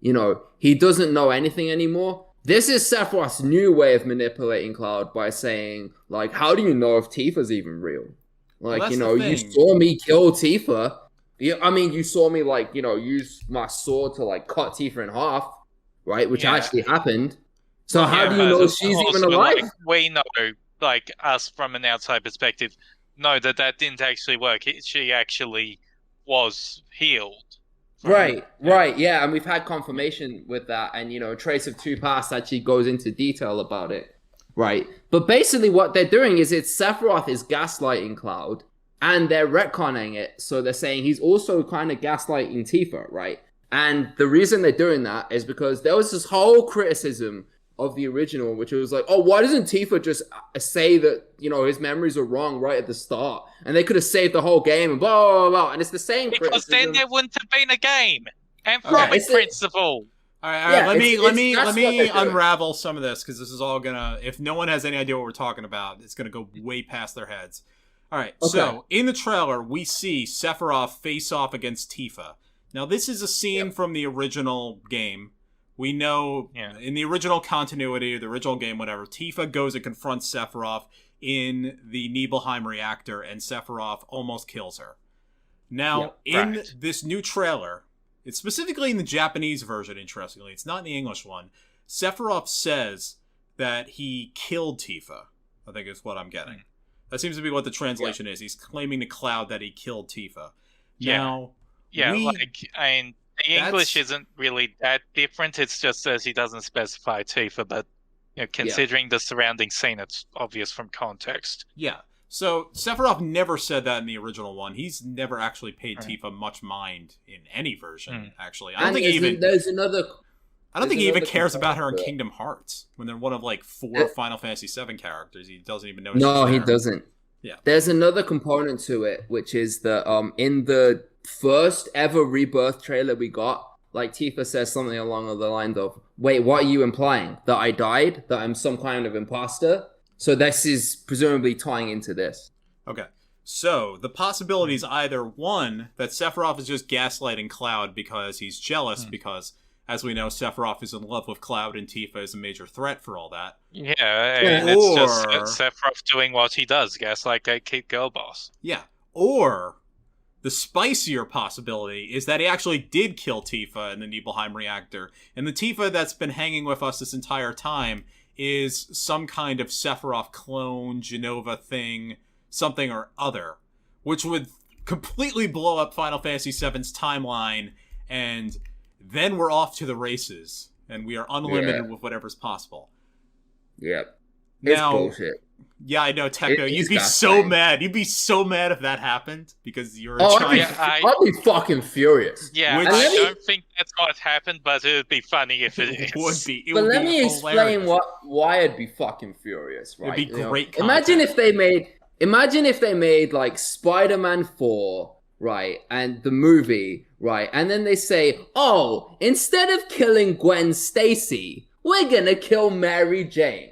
he doesn't know anything anymore? this is Sephiroth's new way of manipulating Cloud by saying, like, how do you know if Tifa's even real? Like, you saw me kill Tifa. You saw me, like, use my sword to, like, cut Tifa in half, right? Which actually happened. So how do you know she's even alive? Like, we know, like, us from an outside perspective, know that didn't actually work. She actually was healed. Right, yeah, and we've had confirmation with that, and Trace of Two Paths actually goes into detail about it, right? But basically what they're doing is Sephiroth is gaslighting Cloud, and they're retconning it, so they're saying he's also kind of gaslighting Tifa, right? And the reason they're doing that is because there was this whole criticism of the original, which was like, oh, why doesn't Tifa just say that, his memories are wrong right at the start? And they could have saved the whole game and blah, blah, blah. And it's the same because criticism. then there wouldn't have been a game. And from principle. All right. Let me unravel some of this, because this is all gonna, if no one has any idea what we're talking about, it's gonna go way past their heads. All right. Okay. So in the trailer, we see Sephiroth face off against Tifa. Now, this is a scene from the original game. We know in the original continuity, the original game, whatever, Tifa goes and confronts Sephiroth in the Nibelheim reactor, and Sephiroth almost kills her. Now, in this new trailer, it's specifically in the Japanese version, interestingly, it's not in the English one, Sephiroth says that he killed Tifa, I think is what I'm getting. That seems to be what the translation is. He's claiming to Cloud that he killed Tifa. Now, the English isn't really that different. It's just as he doesn't specify Tifa, but considering the surrounding scene, it's obvious from context. Yeah. So Sephiroth never said that in the original one. He's never actually paid Tifa much mind in any version. Actually, I don't think he even cares about her in Kingdom Hearts when they're one of like 4 Final Fantasy VII characters. He doesn't even know. No, he doesn't. Yeah. There's another component to it, which is that in the first ever Rebirth trailer we got, like, Tifa says something along the lines of, wait, what are you implying? That I died? That I'm some kind of imposter? So this is presumably tying into this. Okay. So the possibility is either, one, that Sephiroth is just gaslighting Cloud because he's jealous, because, as we know, Sephiroth is in love with Cloud and Tifa is a major threat for all that. Yeah, and it's just Sephiroth doing what he does, gaslight gatekeep girl boss. Yeah. Or the spicier possibility is that he actually did kill Tifa in the Nibelheim reactor, and the Tifa that's been hanging with us this entire time is some kind of Sephiroth clone, Genova thing, something or other, which would completely blow up Final Fantasy VII's timeline, and then we're off to the races, and we are unlimited with whatever's possible. Yep. It's bullshit. Yeah, I know, Techno. You'd be so mad. You'd be so mad if that happened, because you're a child. I'd be fucking furious. Yeah, I don't think that's what happened, but it would be funny if it would be. But let me explain why I'd be fucking furious, right? It'd be great content. Imagine if they made like Spider-Man 4, right, and the movie, right, and then they say, oh, instead of killing Gwen Stacy, we're gonna kill Mary Jane.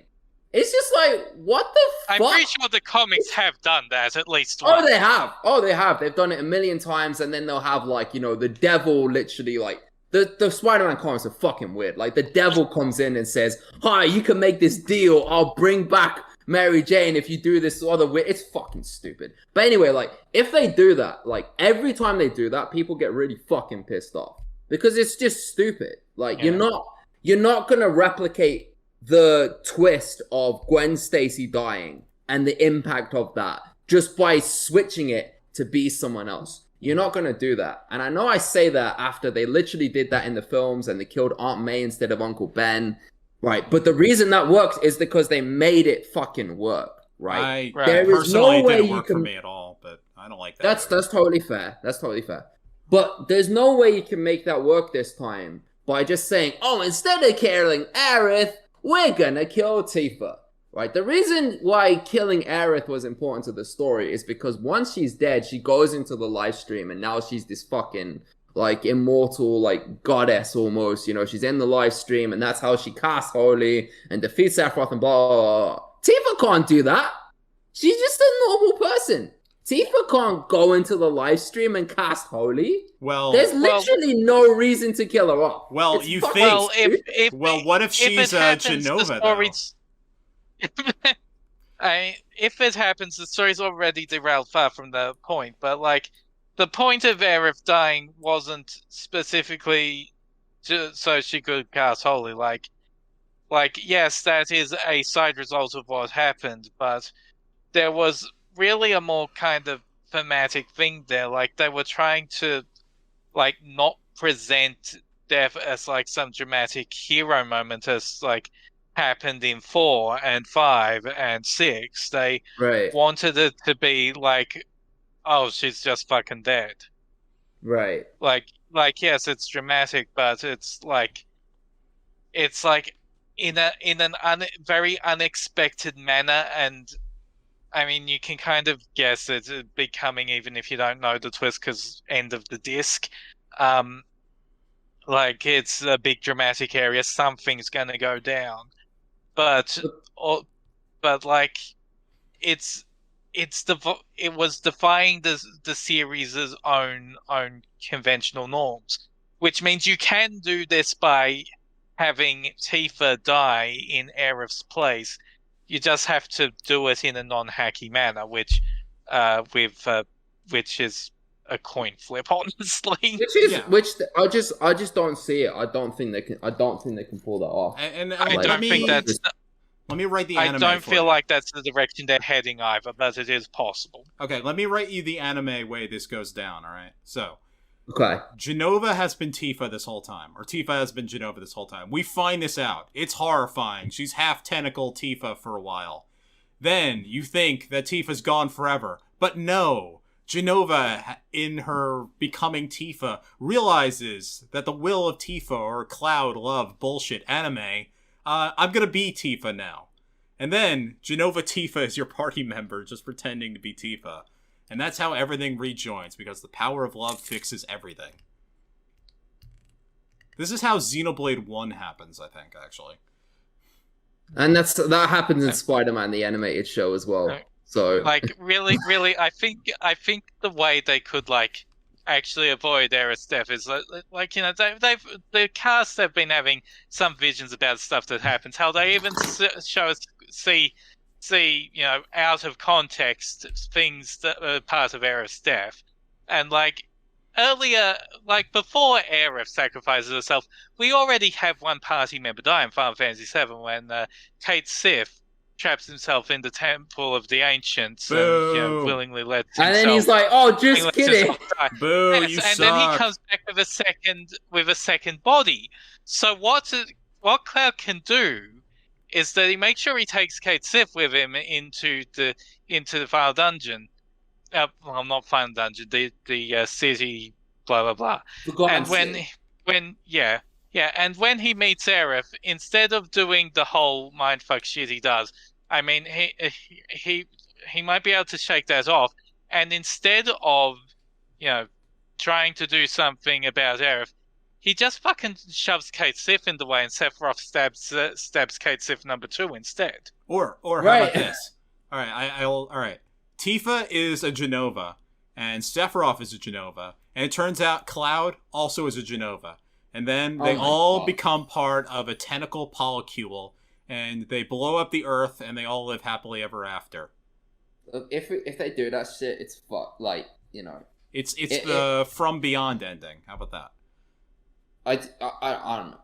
It's just like, what the fuck? I'm pretty sure the comics have done that at least once. Oh, they have. They've done it a million times, and then they'll have, like, the devil literally, like, the Spider-Man comics are fucking weird. Like, the devil comes in and says, hi, you can make this deal. I'll bring back Mary Jane if you do this other way. It's fucking stupid. But anyway, like, if they do that, like, every time they do that, people get really fucking pissed off. Because it's just stupid. Like, you're not gonna replicate the twist of Gwen Stacy dying and the impact of that just by switching it to be someone else. You're not going to do that. And I know I say that after they literally did that in the films and they killed Aunt May instead of Uncle Ben, right? But the reason that works is because they made it fucking work, right? There is no way you can... for me at all, but I don't like that. That's totally fair. That's totally fair. But there's no way you can make that work this time by just saying, oh, instead of killing Aerith, we're gonna kill Tifa, right? The reason why killing Aerith was important to the story is because once she's dead, she goes into the live stream and now she's this fucking, like, immortal, like, goddess almost, she's in the live stream and that's how she casts Holy and defeats Sephiroth and blah, blah, blah. Tifa can't do that. She's just a normal person. Tifa can't go into the live stream and cast Holy. Well, There's literally no reason to kill her off. Well, It's you fucking think? Well, if What if she's Genova though? If it happens, the story's already derailed far from the point. But like, the point of Aerith dying wasn't specifically so she could cast Holy. Like, yes, that is a side result of what happened, but there was really a more kind of thematic thing there. Like, they were trying to, like, not present death as like some dramatic hero moment as like happened in 4 and 5 and 6. They wanted it to be like, oh, she's just fucking dead. Right. Like yes, it's dramatic, but it's like in an very unexpected manner, and I mean, you can kind of guess it's becoming, even if you don't know the twist, because end of the disc. Like, it's a big dramatic area. Something's gonna go down, but like, it was defying the series' own conventional norms, which means you can do this by having Tifa die in Aerith's place. You just have to do it in a non-hacky manner, which is a coin flip, honestly. I just don't see it. I don't think they can pull that off. And I don't think that's. Let me write the anime. I don't feel like that's the direction they're heading either, but it is possible. Okay, let me write you the anime way this goes down. All right, so. Okay. Genova has been Tifa this whole time, or Tifa has been Genova this whole time. We find this out. It's horrifying. She's half tentacle Tifa for a while. Then you think that Tifa's gone forever, but no. Genova, in her becoming Tifa, realizes that the will of Tifa, or Cloud, love, bullshit, anime, I'm gonna be Tifa now. And then Genova Tifa is your party member, just pretending to be Tifa. And that's how everything rejoins, because the power of love fixes everything. This is how Xenoblade 1 happens, I think, actually. And that happens in Spider-Man, the animated show, as well. So, like, really, I think the way they could, like, actually avoid Aerith's death is like, you know, the cast have been having some visions about stuff that happens. How they even see, you know, out of context things that are part of Aerith's death. And like earlier, like before Aerith sacrifices herself, we already have one party member die in Final Fantasy VII when Kate Sith traps himself in the Temple of the Ancients. Boo. And, you know, willingly lets himself. And then he's like, "Oh, just kidding." Boo! Yes, You and suck. then he comes back with a second body. So what Cloud can do is that he makes sure he takes Kate Sith with him into the final dungeon. Well, not final dungeon, the city, blah blah blah. And when he meets Aerith, instead of doing the whole mindfuck shit he does, I mean, he might be able to shake that off. And instead of, you know, trying to do something about Aerith, he just fucking shoves Kate Sith in the way, and Sephiroth stabs Kate Sith number 2 instead. Or how about this? All right. Tifa is a Genova, and Sephiroth is a Genova, and it turns out Cloud also is a Genova, and then they all become part of a tentacle polycule, and they blow up the Earth, and they all live happily ever after. If they do that shit, it's like, you know, it's the From Beyond ending. How about that? I don't know.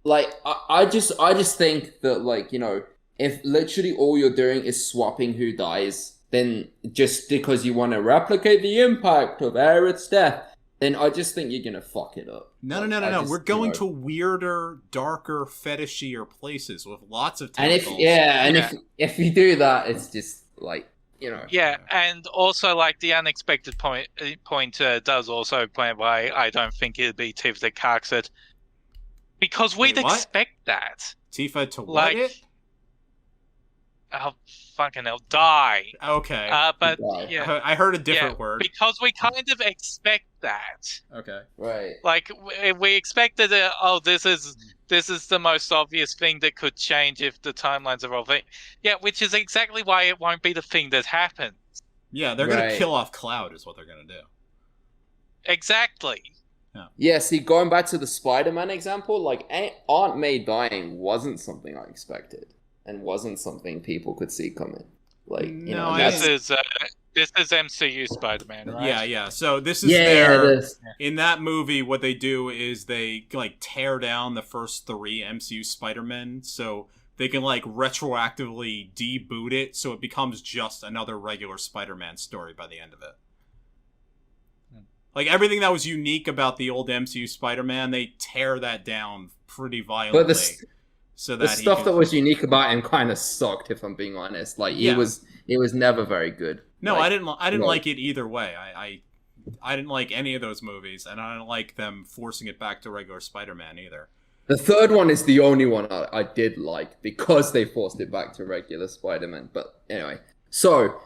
Like, I just think that, like, you know, if literally all you're doing is swapping who dies, then just because you want to replicate the impact of Aerith's death, then I just think you're gonna fuck it up. No. We're going to weirder, darker, fetishier places with lots of tentacles. If you do that, it's just like, you know. Yeah, and also, like, the unexpected point does also explain why I don't think it'd be Tifa that carks it. Because we'd expect that. Tifa to what like, it? Oh, fucking hell, die. Okay. But, die. yeah. I heard a different word. Because we kind of expect that. Okay. Right. Like, we expected this is the most obvious thing that could change if the timelines are all... Yeah, which is exactly why it won't be the thing that happens. Yeah, they're gonna kill off Cloud is what they're gonna do. Exactly. Yeah, see, going back to the Spider-Man example, like, Aunt May dying wasn't something I expected, and wasn't something people could see coming. Like, you know, this is MCU Spider-Man, right? Yeah. So this is in that movie. What they do is they like tear down the first 3 MCU Spider-Men, so they can like retroactively deboot it, so it becomes just another regular Spider-Man story by the end of it. Like, everything that was unique about the old MCU Spider-Man, they tear that down pretty violently. But the stuff that was unique about him kind of sucked, if I'm being honest. Like, it was never very good. No, like, I didn't like it either way. I didn't like any of those movies, and I don't like them forcing it back to regular Spider-Man either. The third one is the only one I did like, because they forced it back to regular Spider-Man. But anyway, so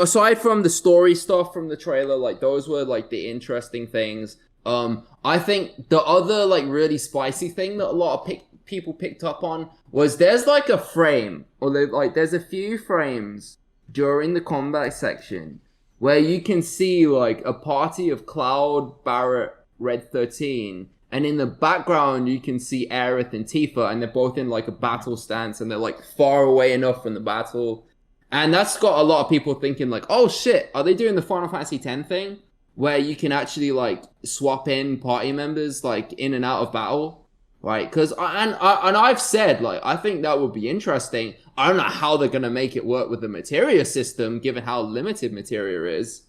aside from the story stuff from the trailer, like, those were like the interesting things. I think the other like really spicy thing that a lot of people picked up on was there's like a frame, or there's a few frames during the combat section where you can see like a party of Cloud, Barrett, Red XIII, and in the background you can see Aerith and Tifa, and they're both in like a battle stance, and they're like far away enough from the battle. And that's got a lot of people thinking like, oh shit, are they doing the Final Fantasy X thing where you can actually like swap in party members like in and out of battle, right? Because and I've said like I think that would be interesting. I don't know how they're gonna make it work with the materia system, given how limited materia is.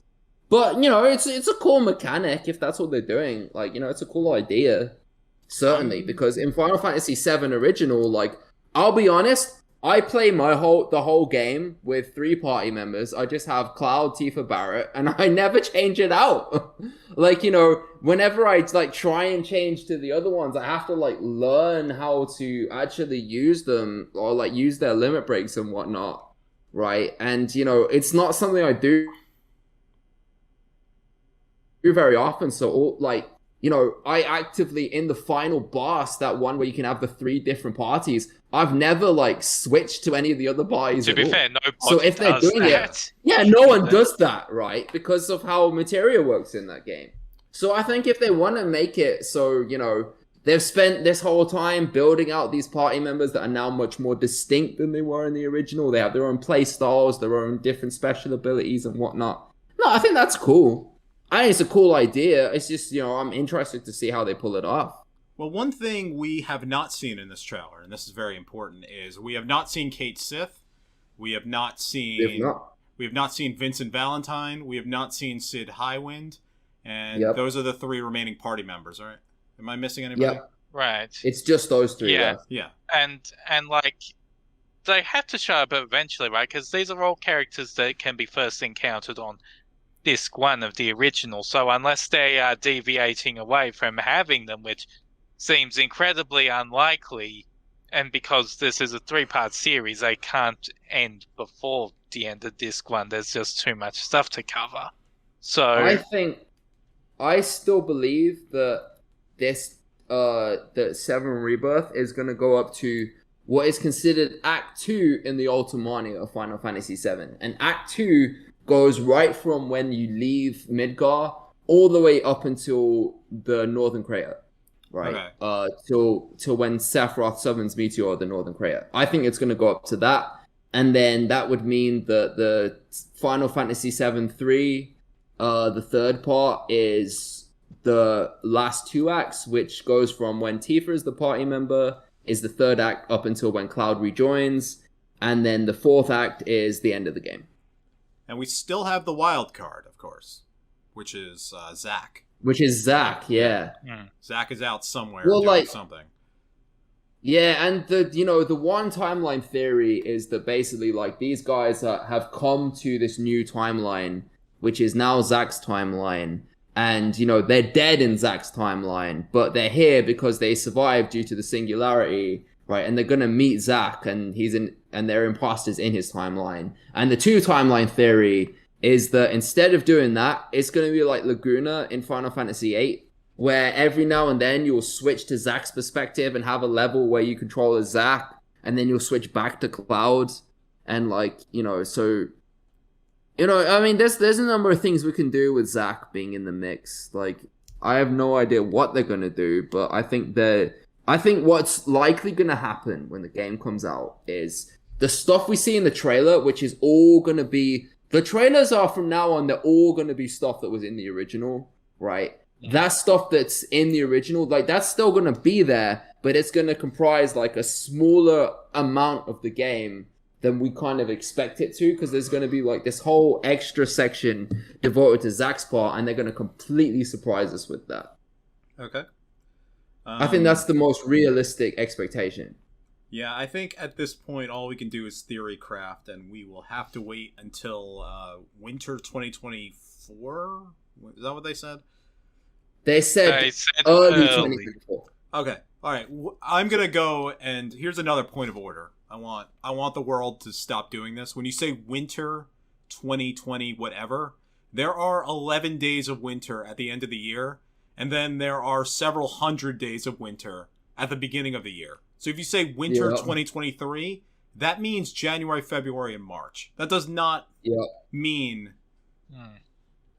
But you know, it's a cool mechanic if that's what they're doing. Like, you know, it's a cool idea, certainly, because in Final Fantasy VII Original, like, I'll be honest, I play the whole game with 3 party members. I just have Cloud, Tifa, Barrett, and I never change it out. Like, you know, whenever I like try and change to the other ones, I have to like learn how to actually use them, or like use their limit breaks and whatnot, right? And you know, it's not something I do very often. So like, you know, I actively, in the final boss, that one where you can have the 3 different parties, I've never like switched to any of the other parties. To be fair, nobody so if they're doing it, no one does that, right? Because of how materia works in that game. So I think if they want to make it so, you know, they've spent this whole time building out these party members that are now much more distinct than they were in the original. They have their own play styles, their own different special abilities and whatnot. No, I think that's cool. I think it's a cool idea. It's just, you know, I'm interested to see how they pull it off. Well, one thing we have not seen in this trailer, and this is very important, is we have not seen Kate Sith. We have not seen Vincent Valentine. We have not seen Sid Highwind. And those are the 3 remaining party members, right? Am I missing anybody? Yep. Right. It's just those 3. Yeah. And like, they have to show up eventually, right? Because these are all characters that can be first encountered on disc 1 of the original. So unless they are deviating away from having them, which seems incredibly unlikely, and because this is a 3-part series, they can't end before the end of disc 1. There's just too much stuff to cover. So I still believe that this that 7 Rebirth is going to go up to what is considered Act 2 in the Ultimania of Final Fantasy VII. And Act 2 goes right from when you leave Midgar all the way up until the Northern Crater. Right, okay. Till when Sephiroth summons Meteor, the Northern Crater. I think it's going to go up to that, and then that would mean that the Final Fantasy VII 3, the 3rd part, is the last 2 acts, which goes from when Tifa is the party member, is the 3rd act up until when Cloud rejoins, and then the 4th act is the end of the game. And we still have the wild card, of course, which is Zack. Which is Zack, yeah. Zack is out somewhere doing something. Yeah, and the one timeline theory is that basically like these guys have come to this new timeline, which is now Zack's timeline, and you know they're dead in Zack's timeline, but they're here because they survived due to the singularity, right? And they're gonna meet Zack, and they're imposters in his timeline. And the 2 timeline theory is that instead of doing that, it's going to be like Laguna in Final Fantasy VIII, where every now and then you'll switch to Zack's perspective and have a level where you control as Zack, and then you'll switch back to Cloud, and like, you know, so You know, I mean, there's a number of things we can do with Zach being in the mix. Like, I have no idea what they're gonna do, but I think what's likely gonna happen when the game comes out is the stuff we see in the trailer, which is all gonna be the trailers are from now on. They're all gonna be stuff that was in the original, right? That stuff that's in the original, like that's still gonna be there, but it's gonna comprise like a smaller amount of the game than we kind of expect it to, because there's going to be like this whole extra section devoted to Zach's part, and they're going to completely surprise us with that. Okay. I think that's the most realistic expectation. Yeah, I think at this point all we can do is theory craft, and we will have to wait until winter 2024. Is that what they said? They said early 2024. Okay. All right. I'm going to go, and here's another point of order. I want the world to stop doing this. When you say winter 2020 whatever, there are 11 days of winter at the end of the year, and then there are several hundred days of winter at the beginning of the year. So if you say winter 2023, that means January, February, and March. That does not mean...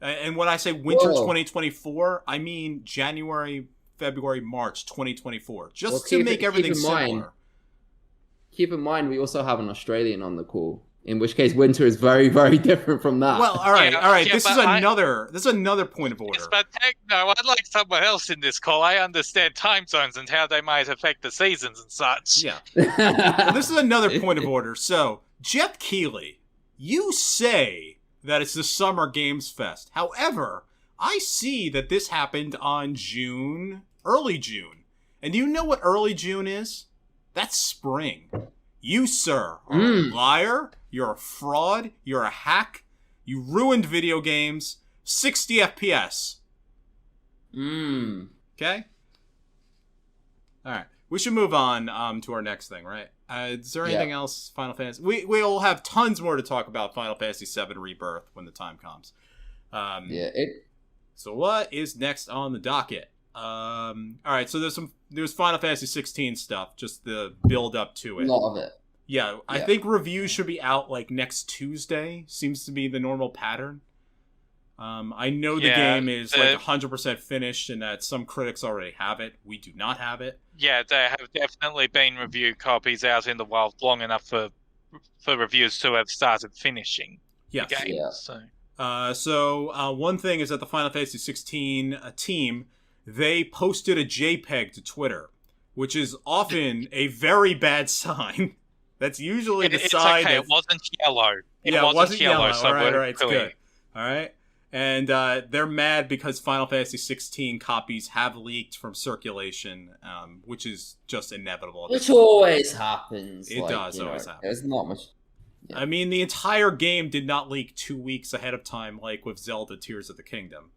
And when I say winter 2024, I mean January, February, March 2024. Just to make everything simpler. Keep in mind, we also have an Australian on the call, in which case winter is very, very different from that. Well, all right. This is another point of order. Yes, but Techno, I'd like someone else in this call. I understand time zones and how they might affect the seasons and such. Yeah. Well, this is another point of order. So, Jeff Keighley, you say that it's the Summer Games Fest. However, I see that this happened on early June. And do you know what early June is? That's spring. You, sir, are a liar. You're a fraud. You're a hack. You ruined video games. 60 FPS. Okay? All right. We should move on to our next thing, right? Is there anything else, Final Fantasy? We'll have tons more to talk about Final Fantasy VII Rebirth when the time comes. So what is next on the docket? All right, so there's Final Fantasy XVI stuff, just the build up to it. A lot of it. Yeah, I think reviews should be out like next Tuesday. Seems to be the normal pattern. I know the game is like 100% finished, and that some critics already have it. We do not have it. Yeah, there have definitely been review copies out in the wild long enough for reviews to have started finishing the game. Yeah. So one thing is that the Final Fantasy XVI team, they posted a JPEG to Twitter, which is often a very bad sign. That's usually the sign. It's okay. It wasn't yellow. It wasn't yellow. So all right, it's good. All right. And they're mad because Final Fantasy XVI copies have leaked from circulation, which is just inevitable. Which always happens. It does always happen. There's not much... Yeah. I mean, the entire game did not leak 2 weeks ahead of time, like with Zelda Tears of the Kingdom.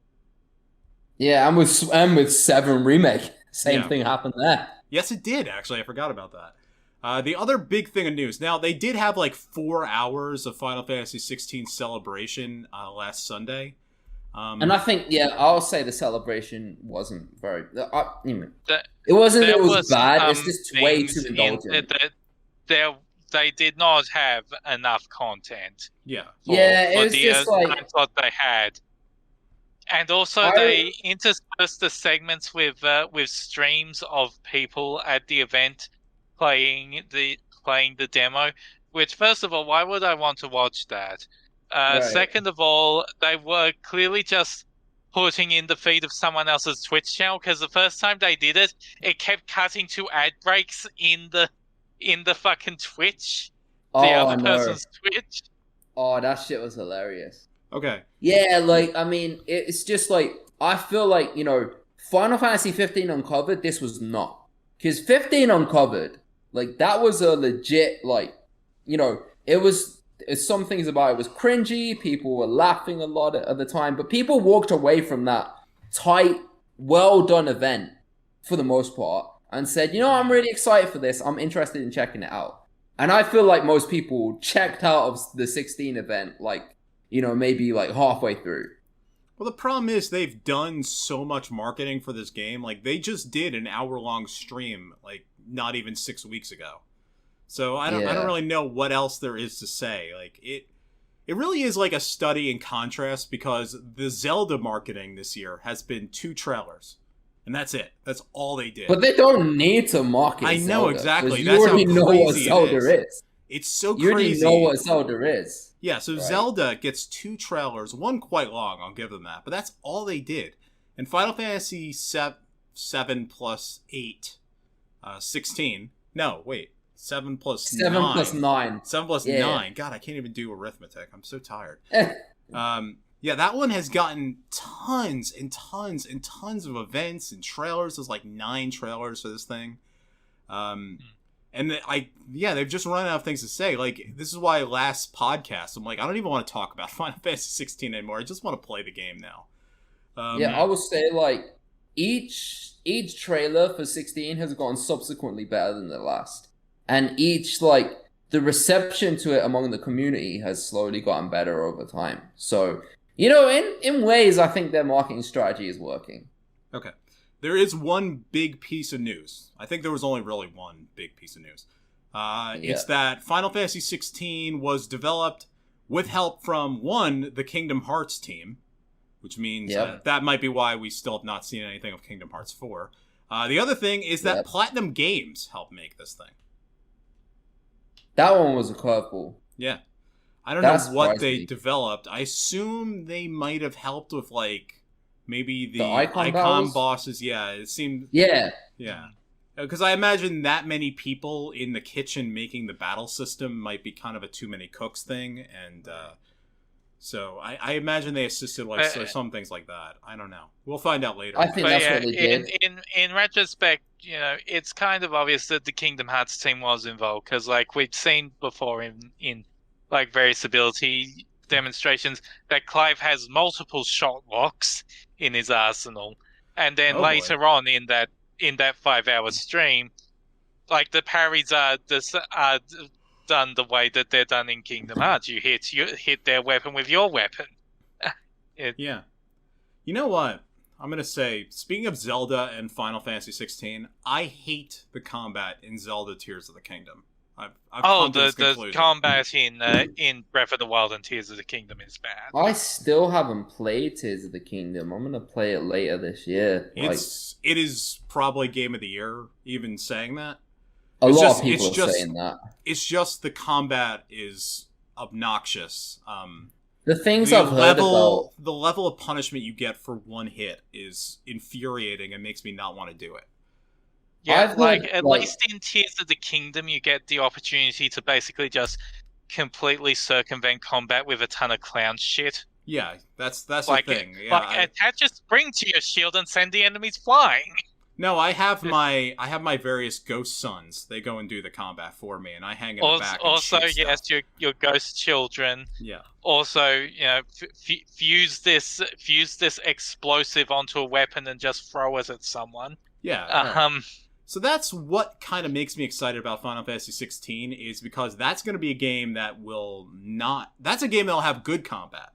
Yeah, and with 7 Remake, same thing happened there. Yes, it did, actually. I forgot about that. The other big thing of news, now, they did have like 4 hours of Final Fantasy XVI celebration last Sunday. And I think, I'll say the celebration wasn't very... it wasn't that it was bad, it's just way too indulgent. They did not have enough content. Yeah. It was just like... I thought they had. And also, they interspersed the segments with streams of people at the event playing the demo. Which, first of all, why would I want to watch that? Second of all, they were clearly just putting in the feed of someone else's Twitch channel, because the first time they did it, it kept cutting to ad breaks in the fucking Twitch, the other person's Twitch. Oh, that shit was hilarious. Okay. Yeah, like, I mean, it's just like, I feel like, Final Fantasy 15 Uncovered, this was not. Because 15 Uncovered, like, that was a legit, like, some things about it was cringy, people were laughing a lot at the time, but people walked away from that tight, well-done event, for the most part, and said, I'm really excited for this, I'm interested in checking it out. And I feel like most people checked out of the 16 event, like, maybe like halfway through. Well, the problem is they've done so much marketing for this game. Like, they just did an hour-long stream, like, not even 6 weeks ago. So I don't really know what else there is to say. Like, it really is like a study in contrast, because the Zelda marketing this year has been 2 trailers. And that's it. That's all they did. But they don't need to market I know, Zelda, exactly. You That's already how know what crazy Zelda is. It's so You already crazy. know what Zelda is. Yeah, so right? Zelda gets 2 trailers, one quite long, I'll give them that, but that's all they did. And Final Fantasy VII plus 8, 16. No, wait. 7 plus 9. 7 plus 9. 7 plus Yeah. 9. God, I can't even do arithmetic. I'm so tired. Yeah, that one has gotten tons and tons and tons of events and trailers. There's like 9 trailers for this thing. And they've just run out of things to say. Like, this is why last podcast, I'm like, I don't even want to talk about Final Fantasy 16 anymore. I just want to play the game now. I would say, like, each trailer for 16 has gone subsequently better than the last. And each, like, the reception to it among the community has slowly gotten better over time. So, you know, in ways, I think their marketing strategy is working. Okay. There is one big piece of news. I think there was only really one big piece of news. It's that Final Fantasy XVI was developed with help from, one, the Kingdom Hearts team, which means that might be why we still have not seen anything of Kingdom Hearts 4. The other thing is that Platinum Games helped make this thing. That one was a curveball. Yeah. I don't know what they developed. I assume they might have helped with, like, maybe the icon bosses. Yeah, it seemed... Yeah. Because I imagine that many people in the kitchen making the battle system might be kind of a too many cooks thing, and so I imagine they assisted like some things like that. I don't know. We'll find out later. I think that's what they did. In retrospect, you know, it's kind of obvious that the Kingdom Hearts team was involved, because like we've seen before in like various ability demonstrations that Clive has multiple shot locks in his arsenal, and then later on in that 5-hour stream, like the parries are done the way that they're done in Kingdom Hearts. You hit their weapon with your weapon. Yeah. You know what? I'm going to say, speaking of Zelda and Final Fantasy 16, I hate the combat in Zelda Tears of the Kingdom. I've come to this conclusion. The combat in Breath of the Wild and Tears of the Kingdom is bad. I still haven't played Tears of the Kingdom. I'm going to play it later this year. It is probably Game of the Year, even saying that. A lot of people are saying that. It's just the combat is obnoxious. The things I've heard about... The level of punishment you get for one hit is infuriating and makes me not want to do it. Yeah, at least in Tears of the Kingdom, you get the opportunity to basically just completely circumvent combat with a ton of clown shit. Yeah, that's like, the thing. Yeah, attach a spring to your shield and send the enemies flying. No, I have my various ghost sons. They go and do the combat for me, and I hang in the back. Also, and shoot stuff. your ghost children. Yeah. Also, you know, fuse this explosive onto a weapon and just throw it at someone. Yeah. So that's what kind of makes me excited about Final Fantasy 16, is because that's going to be a game that will not... That's a game that'll have good combat.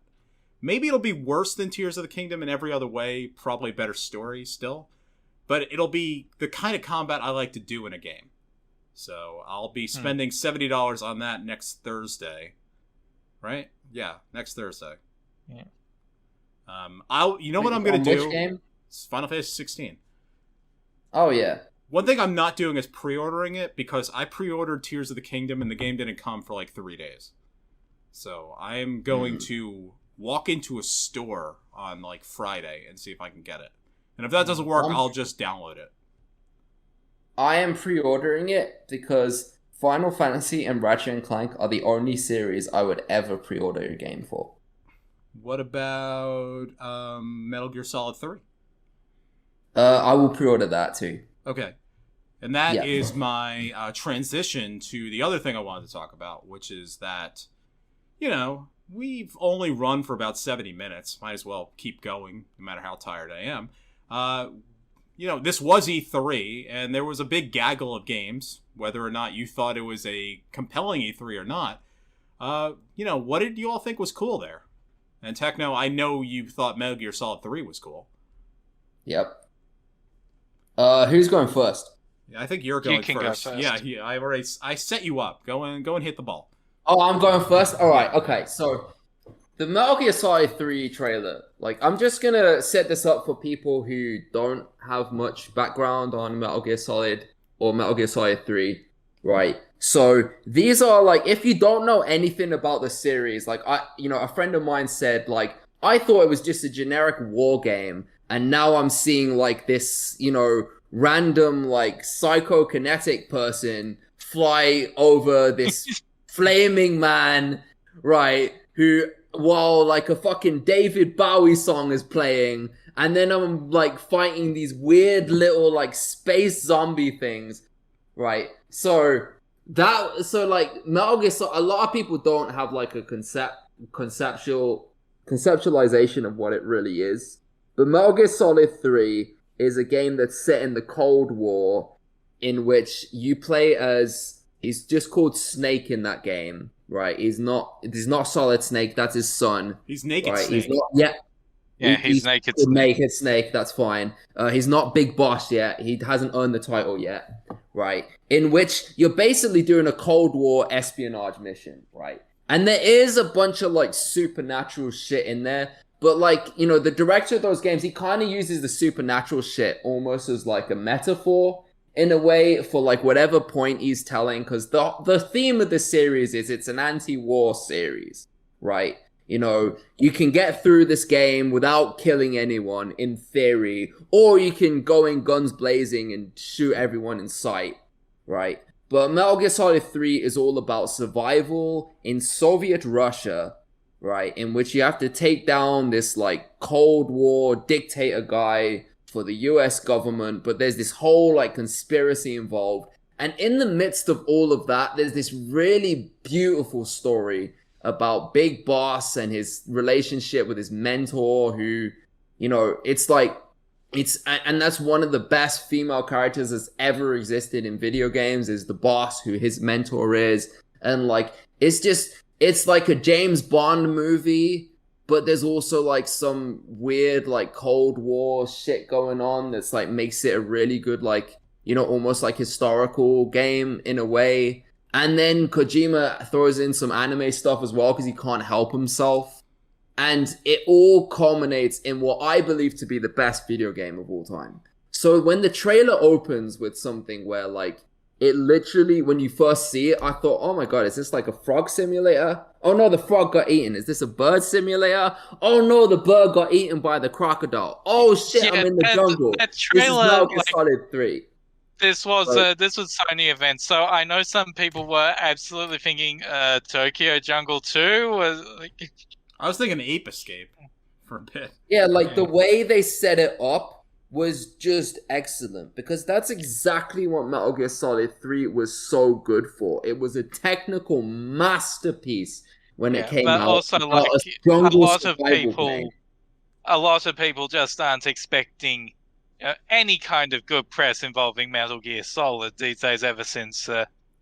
Maybe it'll be worse than Tears of the Kingdom in every other way, probably better story still. But it'll be the kind of combat I like to do in a game. So I'll be spending $70 on that next Thursday. Right? Yeah, next Thursday. Yeah. What I'm going to do? Which game? Final Fantasy 16. Oh, yeah. One thing I'm not doing is pre-ordering it, because I pre-ordered Tears of the Kingdom and the game didn't come for like 3 days. So I am going to walk into a store on like Friday and see if I can get it. And if that doesn't work, I'll just download it. I am pre-ordering it because Final Fantasy and Ratchet & Clank are the only series I would ever pre-order a game for. What about Metal Gear Solid 3? I will pre-order that too. Okay. And that is my transition to the other thing I wanted to talk about, which is that, you know, we've only run for about 70 minutes. Might as well keep going, no matter how tired I am. You know, this was E3, and there was a big gaggle of games, whether or not you thought it was a compelling E3 or not. You know, what did you all think was cool there? And Techno, I know you thought Metal Gear Solid 3 was cool. Yep. Who's going first? I think you're going first. Go first. Yeah, I set you up. Go and hit the ball. Oh, I'm going first? Alright, okay. So, The Metal Gear Solid 3 trailer. Like, I'm just gonna set this up for people who don't have much background on Metal Gear Solid or Metal Gear Solid 3, right? So these are like, if you don't know anything about the series, like a friend of mine said, like, I thought it was just a generic war game, and now I'm seeing like this, random like psychokinetic person fly over this flaming man, right? Who, while like a fucking David Bowie song is playing, and then I'm like fighting these weird little like space zombie things, right? So like Metal Gear Solid, a lot of people don't have like a conceptualization of what it really is. But Metal Gear Solid 3 is a game that's set in the Cold War, in which you play as, he's just called Snake in that game, right? He's not Solid Snake, that's his son. He's Naked right? Snake. He's Naked Snake. Naked Snake, that's fine. He's not Big Boss yet. He hasn't earned the title yet, right? In which you're basically doing a Cold War espionage mission, right? And there is a bunch of like supernatural shit in there, but like, the director of those games, he kind of uses the supernatural shit almost as like a metaphor in a way for like whatever point he's telling, because the theme of the series is it's an anti-war series, right? You can get through this game without killing anyone in theory, or you can go in guns blazing and shoot everyone in sight, right? But Metal Gear Solid 3 is all about survival in Soviet Russia, right? In which you have to take down this like Cold War dictator guy for the US government, but there's this whole like conspiracy involved. And in the midst of all of that, there's this really beautiful story about Big Boss and his relationship with his mentor, who, and that's one of the best female characters that's ever existed in video games, is the boss, who his mentor is. And like, it's like a James Bond movie, but there's also like some weird like Cold War shit going on that's like makes it a really good, like, almost like historical game in a way. And then Kojima throws in some anime stuff as well, because he can't help himself. And it all culminates in what I believe to be the best video game of all time. So when the trailer opens with something where like, it literally, when you first see it, I thought, oh my god, is this like a frog simulator? Oh no, the frog got eaten. Is this a bird simulator? Oh no, the bird got eaten by the crocodile. Oh shit, I'm in the jungle. That trailer, this is Metal Gear Solid 3. This was Sony event, so I know some people were absolutely thinking Tokyo Jungle 2 was like... I was thinking Ape Escape for a bit. Yeah, like the way they set it up was just excellent, because that's exactly what Metal Gear Solid 3 was so good for. It was a technical masterpiece when it came out. Also, like, a lot of people just aren't expecting any kind of good press involving Metal Gear Solid these days, ever since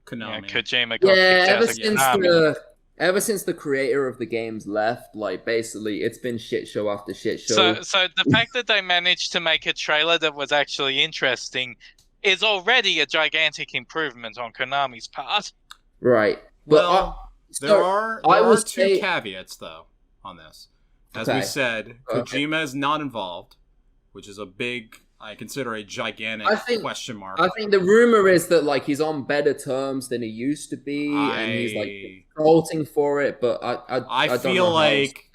Kojima got kicked out of Konami. Ever since the creator of the games left, like, basically, it's been shit show after shit show. So the fact that they managed to make a trailer that was actually interesting is already a gigantic improvement on Konami's part. Right. Well, there are two caveats, though, on this. As we said, Kojima is not involved, which is I consider a gigantic question mark. I think the rumor is that like he's on better terms than he used to be, and he's like consulting for it. But I feel like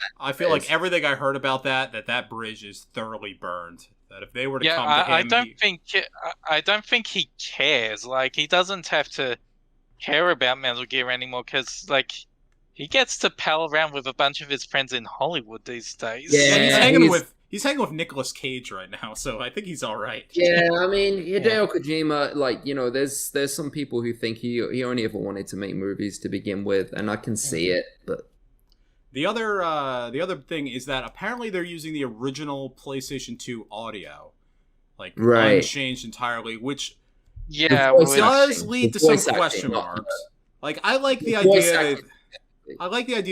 everything I heard about that bridge is thoroughly burned. That if they were to come to him, I don't think he cares. Like, he doesn't have to care about Metal Gear anymore, because like he gets to pal around with a bunch of his friends in Hollywood these days. Yeah, he's hanging with Nicolas Cage right now, so I think he's all right. Yeah, I mean, Hideo Kojima, like, there's some people who think he only ever wanted to make movies to begin with, and I can see it, but... The other thing is that apparently they're using the original PlayStation 2 audio, like, unchanged entirely, which does lead to some question marks. Like, I like the idea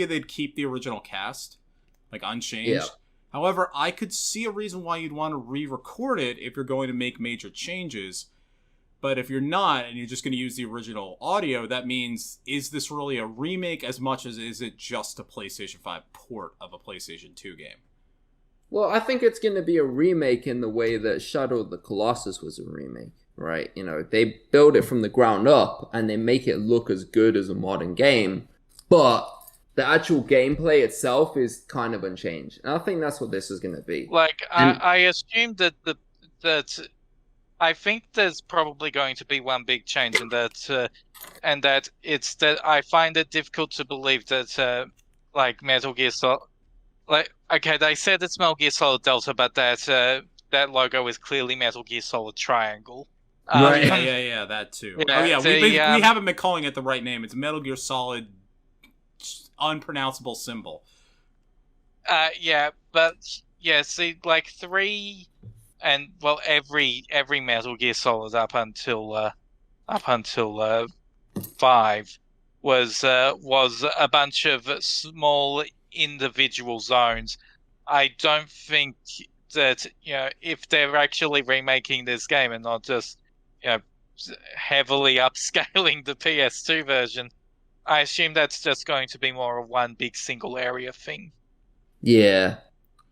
they'd keep the original cast, like, unchanged. Yeah. However, I could see a reason why you'd want to re-record it if you're going to make major changes. But if you're not, and you're just going to use the original audio, that means, is this really a remake as much as is it just a PlayStation 5 port of a PlayStation 2 game? Well, I think it's going to be a remake in the way that Shadow of the Colossus was a remake, right? You know, they build it from the ground up, and they make it look as good as a modern game, but the actual gameplay itself is kind of unchanged. And I think that's what this is going to be. Like, I assume that I think there's probably going to be one big change, and that it's that I find it difficult to believe that like Metal Gear Solid, like, okay, they said it's Metal Gear Solid Delta, but that logo is clearly Metal Gear Solid Triangle. Right. Yeah, that too. Yeah, we haven't been calling it the right name. It's Metal Gear Solid unpronounceable symbol. See, like 3. And well, every Metal Gear Solid up until 5 was a bunch of small individual zones. I don't think that, you know, if they're actually remaking this game and not just, you know, heavily upscaling the PS2 version, I assume that's just going to be more of one big single area thing. Yeah.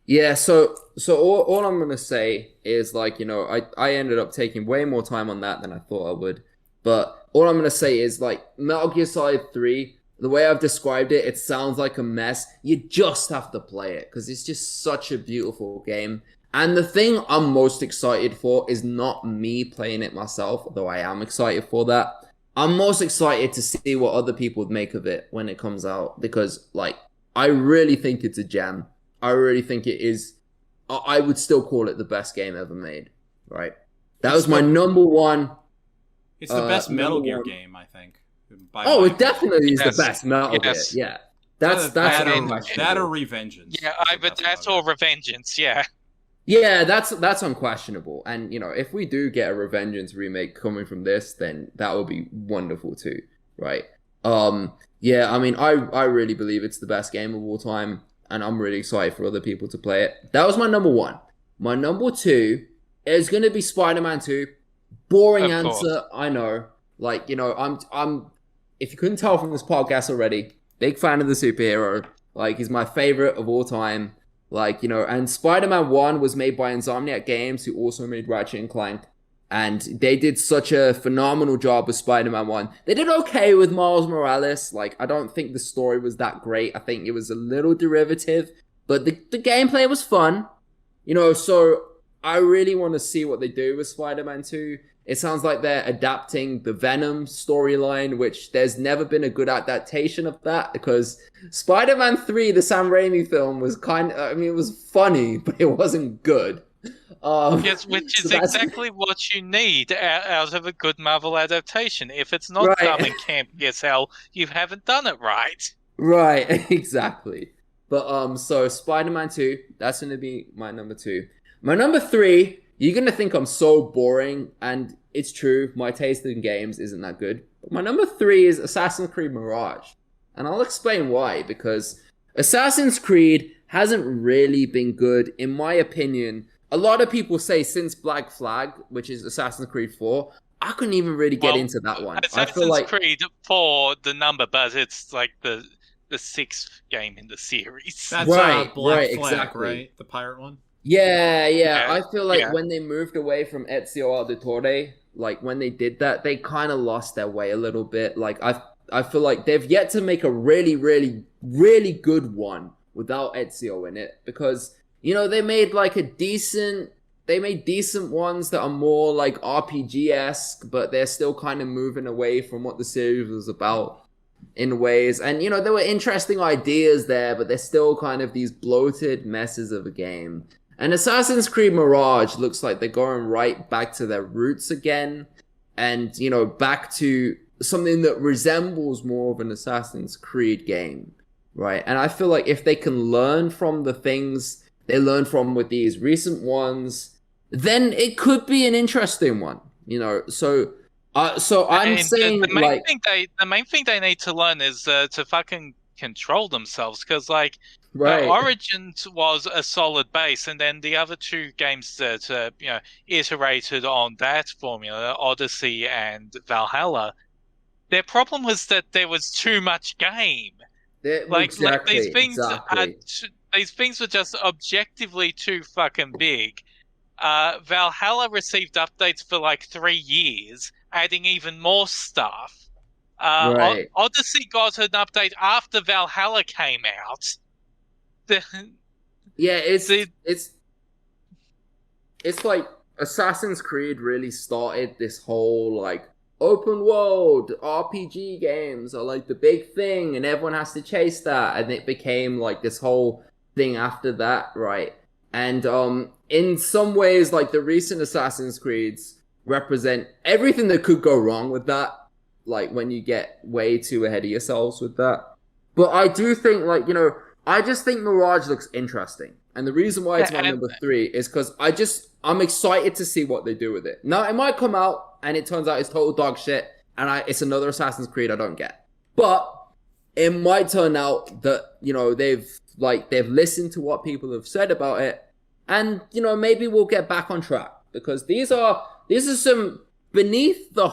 Yeah, so all I'm going to say is, like, you know, I ended up taking way more time on that than I thought I would. But all I'm going to say is, like, Metal Gear Solid 3, the way I've described it, it sounds like a mess. You just have to play it, because it's just such a beautiful game. And the thing I'm most excited for is not me playing it myself, although I am excited for that. I'm most excited to see what other people would make of it when it comes out, because, like, I really think it's a gem. I really think it is. I would still call it the best game ever made, right? That was my number one. It's the best Metal Gear game, I think. It definitely is the best Metal Gear. Yeah, that's that or Revengeance. Yeah, either that or Revengeance. Yeah. Yeah, that's unquestionable. And, you know, if we do get a Revengeance remake coming from this, then that would be wonderful too, right? Yeah, I mean, I really believe it's the best game of all time. And I'm really excited for other people to play it. That was my number one. My number two is going to be Spider-Man 2. Boring answer, I know. Like, you know, I'm. If you couldn't tell from this podcast already, big fan of the superhero. Like, he's my favorite of all time. Like, you know, and Spider-Man 1 was made by Insomniac Games, who also made Ratchet & Clank. And they did such a phenomenal job with Spider-Man 1. They did okay with Miles Morales. Like, I don't think the story was that great. I think it was a little derivative. But the gameplay was fun. You know, so I really want to see what they do with Spider-Man 2. It sounds like they're adapting the Venom storyline, which there's never been a good adaptation of that. Because Spider-Man 3, the Sam Raimi film, was it was funny, but it wasn't good. Yes, which is exactly what you need out of a good Marvel adaptation. If it's not dumb and campy as hell, you haven't done it right. Right, exactly. But so Spider-Man 2, that's going to be my number 2. My number 3, you're going to think I'm so boring, and it's true, my taste in games isn't that good. But my number 3 is Assassin's Creed Mirage. And I'll explain why, because Assassin's Creed hasn't really been good, in my opinion. A lot of people say since Black Flag, which is Assassin's Creed 4, I couldn't even really get into that one. Assassin's Creed 4, the number, but it's like the 6th game in the series. That's Black Flag, exactly. right? The pirate one? Yeah. I feel like when they moved away from Ezio Auditore, like when they did that, they kind of lost their way a little bit. Like I feel like they've yet to make a really, really, really good one without Ezio in it, because, you know, they made decent ones that are more like RPG-esque, but they're still kind of moving away from what the series was about in ways. And, you know, there were interesting ideas there, but they're still kind of these bloated messes of a game. And Assassin's Creed Mirage looks like they're going right back to their roots again, and, you know, back to something that resembles more of an Assassin's Creed game, right? And I feel like if they can learn from the things they learned from with these recent ones, then it could be an interesting one, you know. So I'm saying the main thing they need to learn is to fucking control themselves, because, like, Right. Origins was a solid base, and then the other two games that iterated on that formula, Odyssey and Valhalla, their problem was that there was too much game. Exactly. These things were just objectively too fucking big. Valhalla received updates for like 3 years, adding even more stuff. Right. Odyssey got an update after Valhalla came out. Yeah, it's like Assassin's Creed really started this whole like open world RPG games are like the big thing and everyone has to chase that, and it became like this whole thing after that, right? And in some ways, like the recent Assassin's Creeds represent everything that could go wrong with that, like when you get way too ahead of yourselves with that. But I do think, like, I just think Mirage looks interesting. And the reason why it's my number 3 is because I'm excited to see what they do with it. Now, it might come out and it turns out it's total dog shit and it's another Assassin's Creed I don't get. But it might turn out that, they've listened to what people have said about it, and, maybe we'll get back on track, because these are some beneath the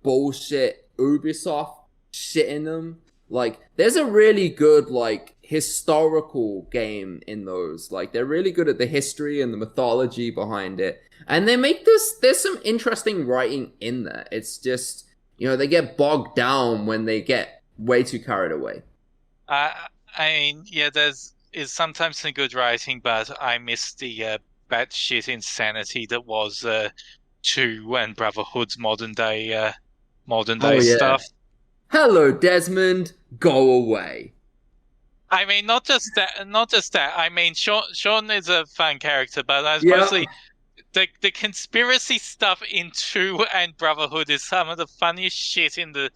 bullshit Ubisoft shit in them. Like, there's a really good, like, historical game in those. Like, they're really good at the history and the mythology behind it. And they make there's some interesting writing in there. It's just, they get bogged down when they get way too carried away. There's sometimes some good writing, but I miss the batshit insanity that was 2 and Brotherhood's modern day stuff. Hello, Desmond. Go away. I mean, not just that. I mean, Sean is a fun character, but mostly the conspiracy stuff in 2 and Brotherhood is some of the funniest shit in the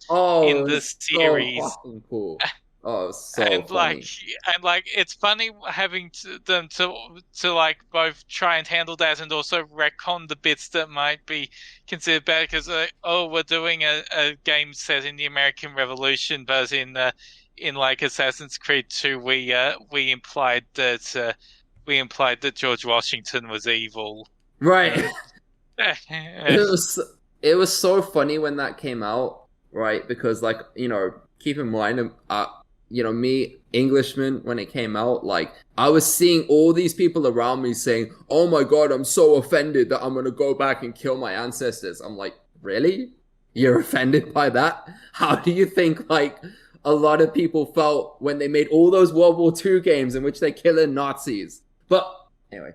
series. So fucking cool. Oh, so and funny. It's funny having them to like both try and handle that and also retcon the bits that might be considered bad, because we're doing a game set in the American Revolution, but in like Assassin's Creed 2 we implied that George Washington was evil. Right. It was so funny when that came out, right? Because, like, keep in mind, me, Englishman, when it came out, like, I was seeing all these people around me saying, oh my god, I'm so offended that I'm gonna go back and kill my ancestors. I'm like, really? You're offended by that? How do you think, like, a lot of people felt when they made all those World War II games in which they're killing Nazis? But, anyway.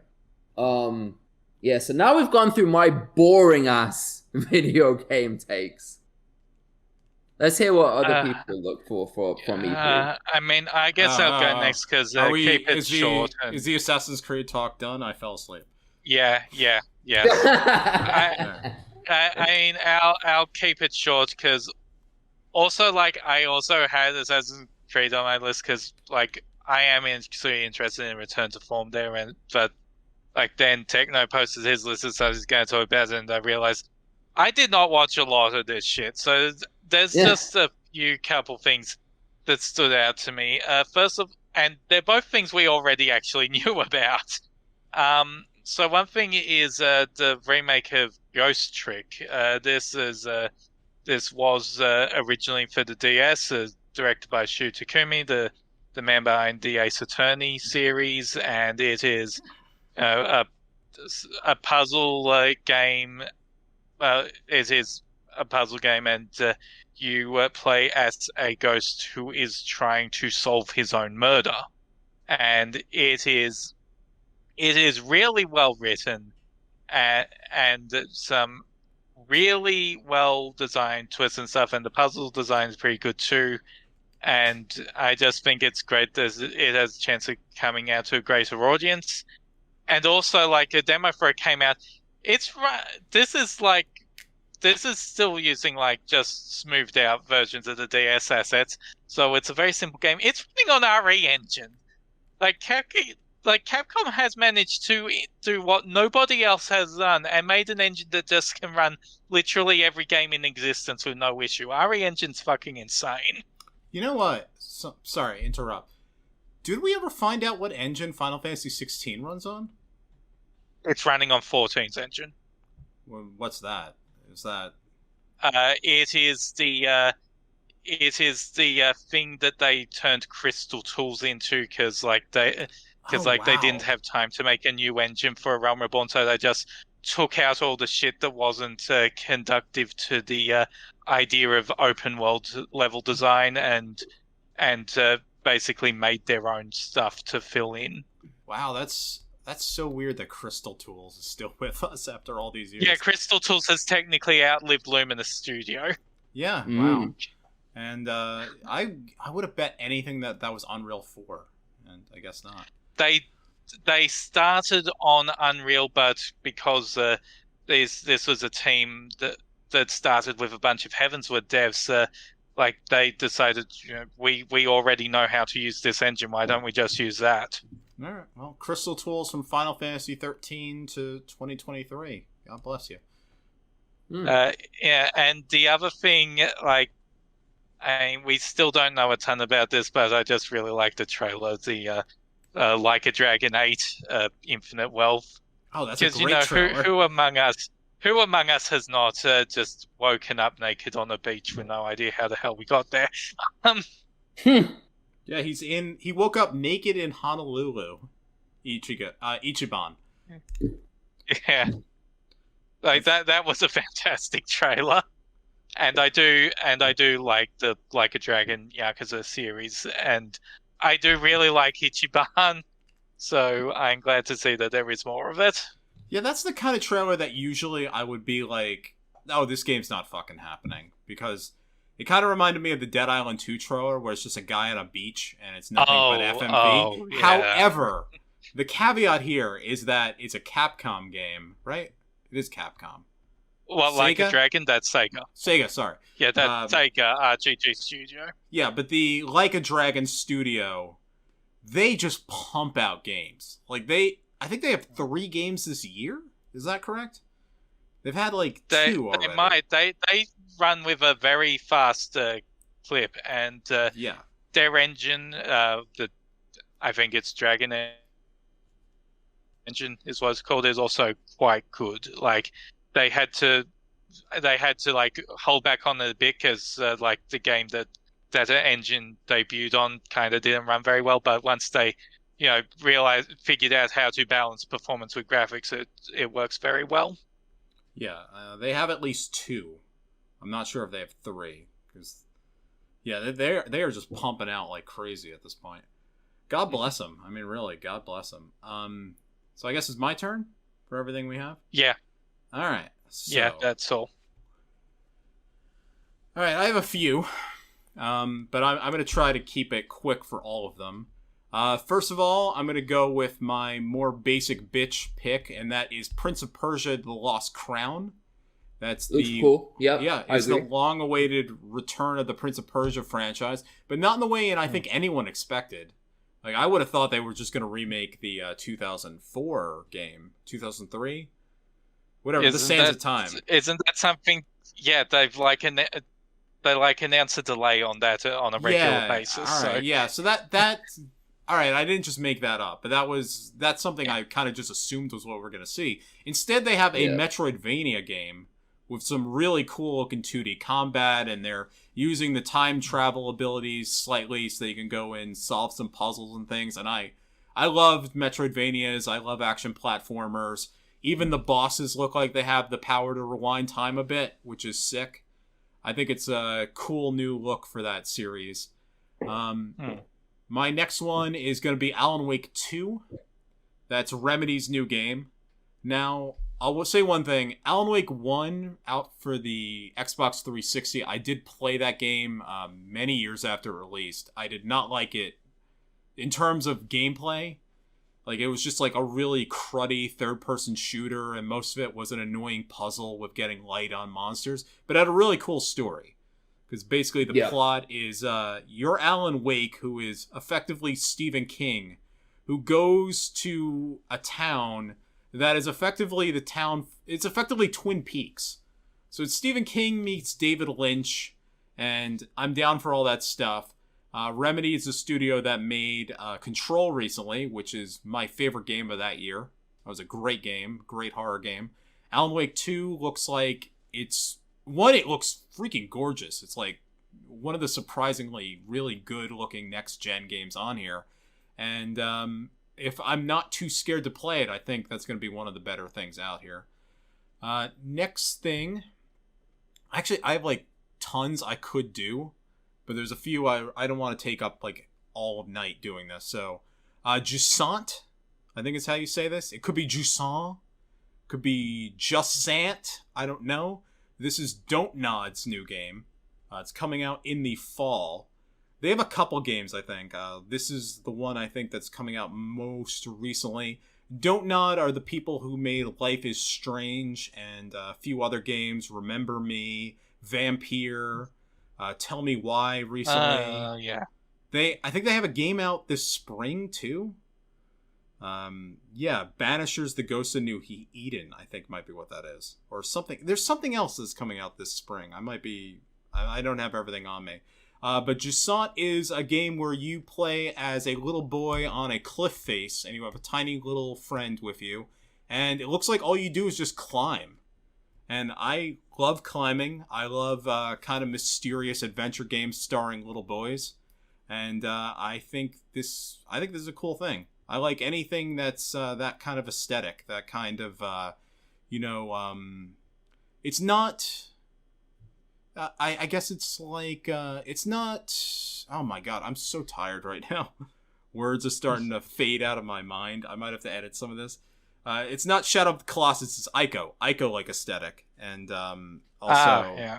So now we've gone through my boring-ass video game takes. Let's hear what other people look for from E3. I mean, I guess I'll go next because keep it short. Is the Assassin's Creed talk done? I fell asleep. Yeah. I mean, I'll keep it short because also, like, I also had Assassin's Creed on my list because, like, I am actually interested in Return to Form there, but like then Techno posted his list and so I was going to talk about it, and I realized I did not watch a lot of this shit, so there's just a few couple things that stood out to me. And they're both things we already actually knew about. So one thing is the remake of Ghost Trick. This was originally for the DS, directed by Shu Takumi, the man behind the Ace Attorney series, and it is a puzzle game. It is a puzzle game, and you play as a ghost who is trying to solve his own murder, and it is really well written, and some really well designed twists and stuff, and the puzzle design is pretty good too. And I just think it's great that it has a chance of coming out to a greater audience. And also, like, a demo for it came out. This is still using, like, just smoothed out versions of the DS assets. So it's a very simple game. It's running on RE Engine. Like, Capcom has managed to do what nobody else has done and made an engine that just can run literally every game in existence with no issue. RE Engine's fucking insane. You know what? Sorry, interrupt. Did we ever find out what engine Final Fantasy XVI runs on? It's running on 14's engine. What's that? Is that... It is the thing that they turned Crystal Tools into because they didn't have time to make a new engine for A Realm Reborn, so they just took out all the shit that wasn't conducive to the idea of open world level design and basically made their own stuff to fill in. Wow, that's so weird that Crystal Tools is still with us after all these years. Yeah, Crystal Tools has technically outlived Luminous Studio. Yeah, wow. And I would have bet anything that was Unreal 4, and I guess not. They started on Unreal, but because this was a team that started with a bunch of Heavensward devs, they decided, we already know how to use this engine. Why don't we just use that? All right. Well, Crystal Tools from Final Fantasy XIII to 2023. God bless you. Yeah, and the other thing, we still don't know a ton about this, but I just really like the trailer. The Like a Dragon 8 Infinite Wealth. Oh, that's a great trailer. Who among us has not just woken up naked on a beach with no idea how the hell we got there? Yeah, he woke up naked in Honolulu. Ichiban. Yeah. That was a fantastic trailer. And I do like the Like a Dragon Yakuza series, and I do really like Ichiban, so I'm glad to see that there is more of it. Yeah, that's the kind of trailer that usually I would be like, oh, this game's not fucking happening, because it kind of reminded me of the Dead Island 2 trailer, where it's just a guy on a beach, and it's nothing but FMV. Yeah. However, the caveat here is that it's a Capcom game, right? It is Capcom. Well, Like a Dragon, that's Sega. Sega, sorry. Yeah, that's Sega RGG Studio. Yeah, but the Like a Dragon studio, they just pump out games. I think they have 3 games this year. Is that correct? They've had 2 already. They might. They run with a very fast clip, and their engine, I think it's Dragon Engine is what it's called, is also quite good. They had to hold back on it a bit because the game that engine debuted on kind of didn't run very well, but once they figured out how to balance performance with graphics, it works very well. Yeah, they have at least 2. I'm not sure if they have 3, because they are just pumping out like crazy at this point. God bless them. I mean, really, God bless them. So I guess it's my turn for everything we have. Yeah. All right. So, yeah, that's all. All right, I have a few, but I'm going to try to keep it quick for all of them. First of all, I'm going to go with my more basic bitch pick, and that is Prince of Persia: The Lost Crown. That's cool. Yep, yeah, it's the long-awaited return of the Prince of Persia franchise, but not in the way I think anyone expected. I would have thought they were just going to remake the 2004 game, 2003. Whatever, the Sands of Time. Isn't that something? Yeah, they've announced a delay on that on a regular basis. All right, so. Yeah, so that all right, I didn't just make that up, but that's something I kind of just assumed was what we're going to see. Instead, they have a Metroidvania game with some really cool looking 2D combat, and they're using the time travel abilities slightly so you can go and solve some puzzles and things. And I love Metroidvanias. I love action platformers. Even the bosses look like they have the power to rewind time a bit, which is sick. I think it's a cool new look for that series. My next one is going to be Alan Wake 2. That's Remedy's new game. Now, I will say one thing. Alan Wake 1, out for the Xbox 360, I did play that game many years after it released. I did not like it in terms of gameplay. It was just a really cruddy third-person shooter, and most of it was an annoying puzzle with getting light on monsters, but it had a really cool story. Because basically the plot is you're Alan Wake, who is effectively Stephen King, who goes to a town that is effectively it's effectively Twin Peaks. So it's Stephen King meets David Lynch, and I'm down for all that stuff. Remedy is the studio that made Control recently, which is my favorite game of that year. That was a great game, great horror game. Alan Wake 2 looks like it looks freaking gorgeous. It's like one of the surprisingly really good-looking next-gen games on here. And if I'm not too scared to play it, I think that's going to be one of the better things out here. Next thing... Actually, I have, like, tons I could do. But there's a few I don't want to take up, like, all of night doing this. So, Jusant, I think is how you say this. It could be Jusant. Could be Jusant. I don't know. This is Don't Nod's new game. It's coming out in the fall. They have a couple games, I think. This is the one I think that's coming out most recently. Don't Nod are the people who made Life is Strange and a few other games. Remember Me, Vampire, Tell Me Why recently. Yeah. I think they have a game out this spring, too. Banishers the Ghost of New Eden, I think might be what that is. Or something. There's something else that's coming out this spring. I don't have everything on me. But Jusant is a game where you play as a little boy on a cliff face, and you have a tiny little friend with you. And it looks like all you do is just climb. And I love climbing. I love kind of mysterious adventure games starring little boys. And I think this is a cool thing. I like anything that's that kind of aesthetic, that kind of, it's not... I guess it's like, it's not... Oh my god, I'm so tired right now. Words are starting to fade out of my mind. I might have to edit some of this. It's not Shadow of the Colossus, it's Ico-like aesthetic. And also,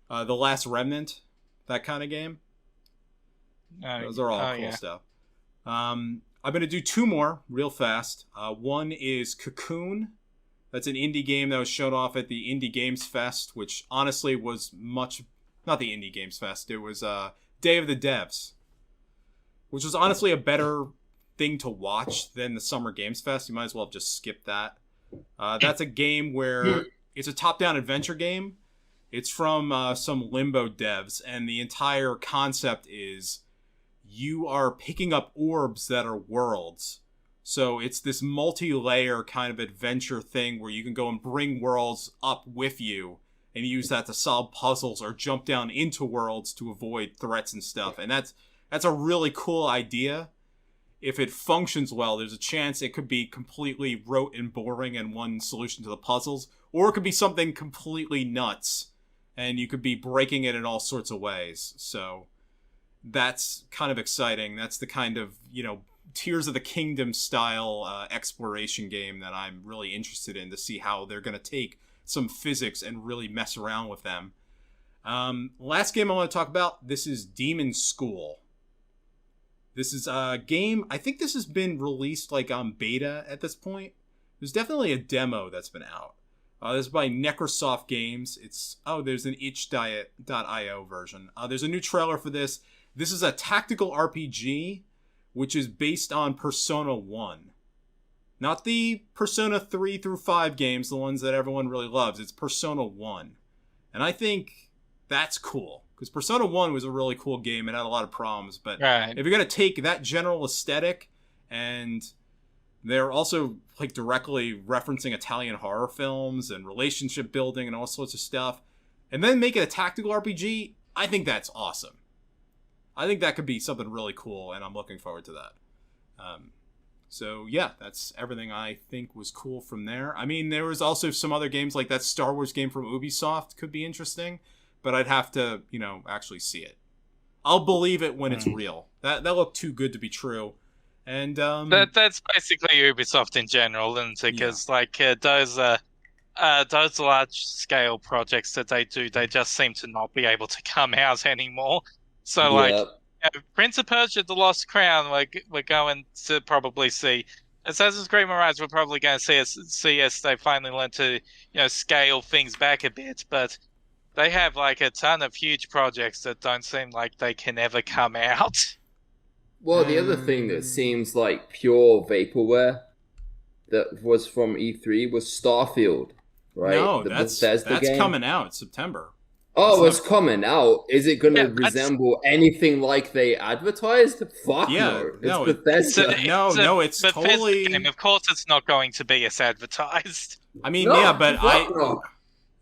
The Last Remnant, that kind of game. Those are all cool stuff. I'm going to do two more real fast. One is Cocoon. That's an indie game that was shown off at the Indie Games Fest, which honestly was not the Indie Games Fest. It was Day of the Devs, which was honestly a better thing to watch than the Summer Games Fest. You might as well have just skipped that. That's a game where it's a top-down adventure game. It's from some Limbo devs, and the entire concept is you are picking up orbs that are worlds. So it's this multi-layer kind of adventure thing where you can go and bring worlds up with you and use that to solve puzzles or jump down into worlds to avoid threats and stuff. And that's a really cool idea. If it functions well, there's a chance it could be completely rote and boring and one solution to the puzzles, or it could be something completely nuts and you could be breaking it in all sorts of ways. So that's kind of exciting. That's the kind of, Tears of the Kingdom style exploration game that I'm really interested in to see how they're going to take some physics and really mess around with them. Last game I want to talk about, this is Demon School. This is a game, I think this has been released like on beta at this point. There's definitely a demo that's been out. This is by Necrosoft Games. There's an itch.io version. There's a new trailer for this. This is a tactical RPG, which is based on Persona 1. Not the Persona 3 through 5 games, the ones that everyone really loves. It's Persona 1. And I think that's cool, because Persona 1 was a really cool game. It had a lot of problems, but if you're going to take that general aesthetic, and they're also like directly referencing Italian horror films and relationship building and all sorts of stuff, and then make it a tactical RPG, I think that's awesome. I think that could be something really cool, and I'm looking forward to that. So yeah, that's everything I think was cool from there. I mean, there was also some other games, like that Star Wars game from Ubisoft could be interesting, but I'd have to, actually see it. I'll believe it when it's real. That looked too good to be true. And that's basically Ubisoft in general, isn't it? Because those large scale projects that they do, they just seem to not be able to come out anymore. So, Prince of Persia: The Lost Crown, we're going to probably see. Assassin's Creed Mirage, we're probably going to see as they finally learn to, scale things back a bit. But they have like a ton of huge projects that don't seem like they can ever come out. Well, the other thing that seems like pure vaporware that was from E3 was Starfield, right? No, that's game. coming out in September. Oh, it's coming out. Is it going to Yeah, resemble anything like they advertised? Fuck Yeah, no. no, It's Bethesda. It's Bethesda totally. game. Of course, it's not going to be as advertised. I mean, No, yeah, but fuck no.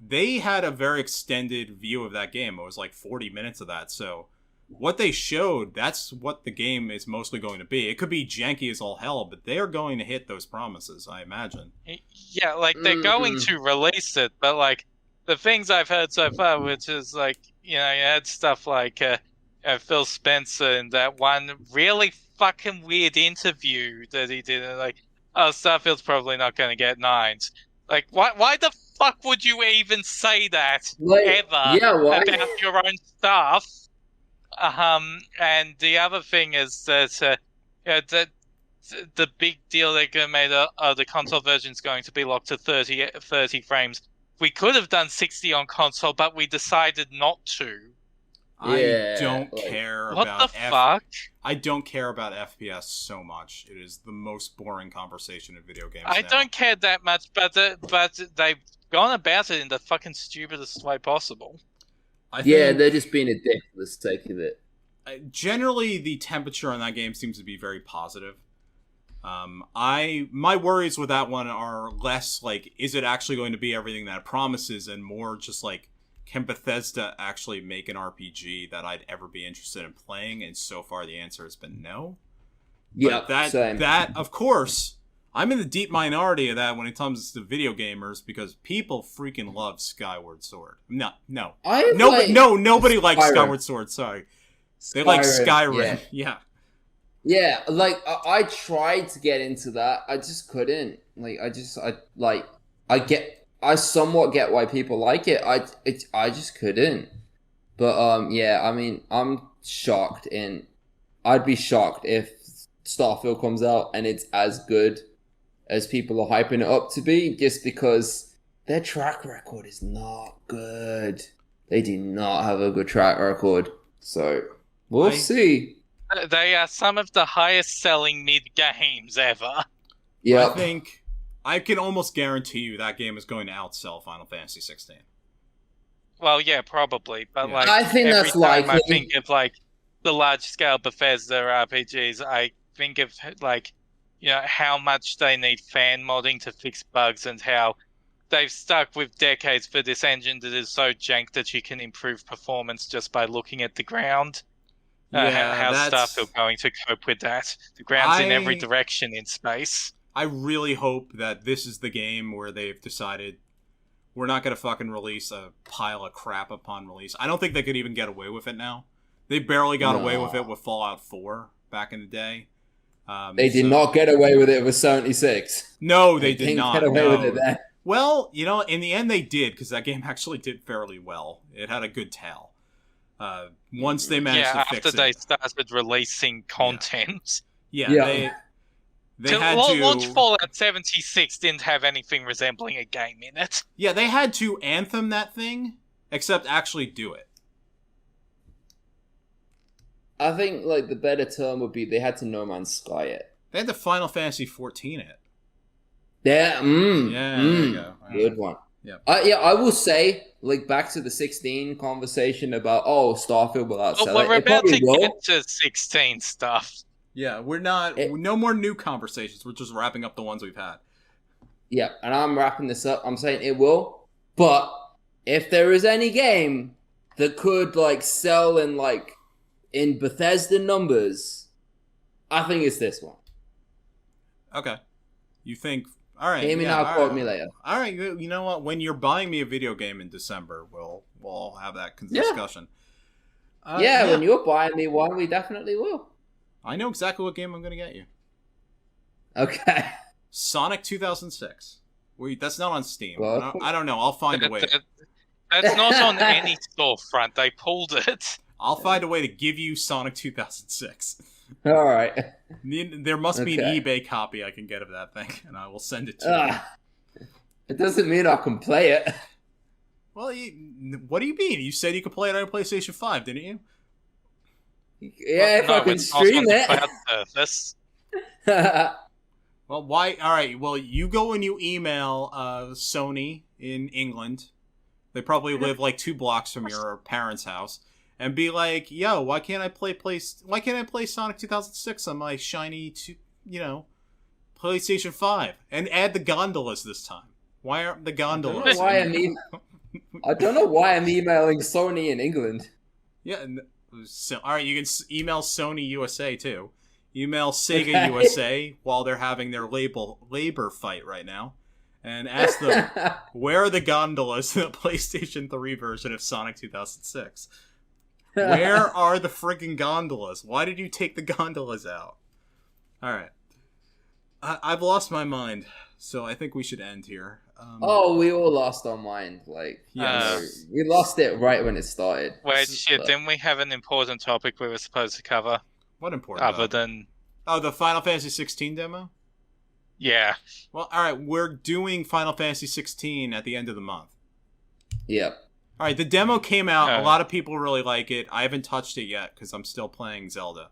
they had a very extended view of that game. It was like 40 minutes of that. So what they showed, that's what the game is mostly going to be. It could be janky as all hell, but they are going to hit those promises, I imagine. Yeah, like they're going to release it, but like the things I've heard so far, which is like, you know, you had stuff like Phil Spencer in that one really fucking weird interview that he did, and like, oh, Starfield's probably not going to get 9s. Like, why the fuck would you even say that ever about your own stuff? And the other thing is that, the big deal they're going to make, the console version is going to be locked to 30 frames. We could have done 60 on console, but we decided not to. I don't care about what the fuck? I don't care about FPS so much. It is the most boring conversation in video games. I don't care that much, but they've gone about it in the fucking stupidest way possible. They're just being a dick for the sake of it. Generally, the temperature on that game seems to be very positive. My worries with that one are less like, is it actually going to be everything that it promises, and more just like, can Bethesda actually make an RPG that I'd ever be interested in playing? And so far, the answer has been no. Yeah, that of course, I'm in the deep minority of that when it comes to video gamers, because people freaking love Skyward Sword. Nobody likes Skyward Sword. Sorry, they like Skyrim. Yeah, like I tried to get into that. I just couldn't. I somewhat get why people like it. I just couldn't. But I mean, I'm shocked, and I'd be shocked if Starfield comes out and it's as good as people are hyping it up to be, just because their track record is not good. They do not have a good track record. So we'll see. They are some of the highest selling mid games ever. Yeah, I think I can almost guarantee you that game is going to outsell Final Fantasy XVI. Well, yeah, probably, but Yeah. like I think every that's time likely. I think of like the large scale Bethesda RPGs, I think of like, you know, how much they need fan modding to fix bugs, and how they've stuck with decades for this engine that is so jank that you can improve performance just by looking at the ground. How's Starfield going to cope with that? The ground's in every direction in space. I really hope that this is the game where they've decided we're not going to fucking release a pile of crap upon release. I don't think they could even get away with it now. They barely got away with it with Fallout 4 back in the day. They did not get away with it with 76. No, they did not. Get away with it then. Well, you know, in the end they did, because that game actually did fairly well. It had a good tale. Once they managed to fix it. After they started releasing content. They had to... Launch Fallout 76 didn't have anything resembling a game in it. Yeah, they had to Anthem that thing, except actually do it. I think like the better term would be they had to No Man's Sky it. They had to Final Fantasy XIV it. There you go. Good one. Yeah. I will say, like, back to the 16 conversation about, Starfield will outsell it. We're about to get to 16 stuff. Yeah, we're not... no more new conversations. We're just wrapping up the ones we've had. Yeah, and I'm wrapping this up. I'm saying it will. But if there is any game that could, like, sell in Bethesda numbers, I think it's this one. Okay. You think... All right. Hear me now, quote me later. All right. You know what? When you're buying me a video game in December, we'll all have that discussion. When you're buying me one, we definitely will. I know exactly what game I'm going to get you. Okay. Sonic 2006. Wait, that's not on Steam. Well, I don't know. I'll find a way. That's not on any storefront. They pulled it. I'll find a way to give you Sonic 2006. All right. There must be an eBay copy I can get of that thing, and I will send it to you. It doesn't mean I can play it. Well, what do you mean? You said you could play it on PlayStation 5, didn't you? Yeah, if I can stream it. Well, why? All right. Well, you go and you email Sony in England, They probably live like 2 blocks from your parents' house. And be like, yo, why can't I play Sonic 2006 on my shiny, PlayStation 5? And add the gondolas this time. Why aren't the gondolas? I don't know why I'm emailing Sony in England. Yeah, so, all right, you can email Sony USA too. Email Sega USA while they're having their labor fight right now. And ask them, where are the gondolas in the PlayStation 3 version of Sonic 2006? Where are the friggin' gondolas? Why did you take the gondolas out? Alright. I've lost my mind, so I think we should end here. We all lost our mind. Like, we lost it right when it started. Wait, shit, didn't we have an important topic we were supposed to cover? What important Other than... Oh, the Final Fantasy XVI demo? Yeah. Well, alright, we're doing Final Fantasy XVI at the end of the month. Yep. Alright, the demo came out. A lot of people really like it. I haven't touched it yet because I'm still playing Zelda.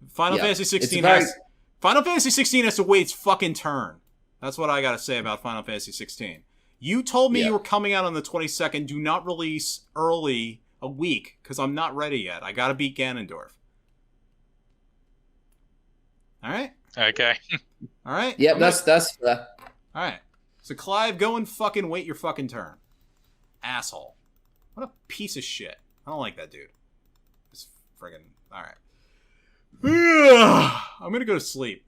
Final Fantasy 16 has to wait its fucking turn. That's what I gotta say about Final Fantasy 16. You told me you were coming out on the 22nd. Do not release early a week because I'm not ready yet. I gotta beat Ganondorf. Alright? Okay. Alright? Yep, that's fair. Alright. So Clive, go and fucking wait your fucking turn. Asshole. What a piece of shit. I don't like that dude. It's friggin'... Alright. I'm gonna go to sleep.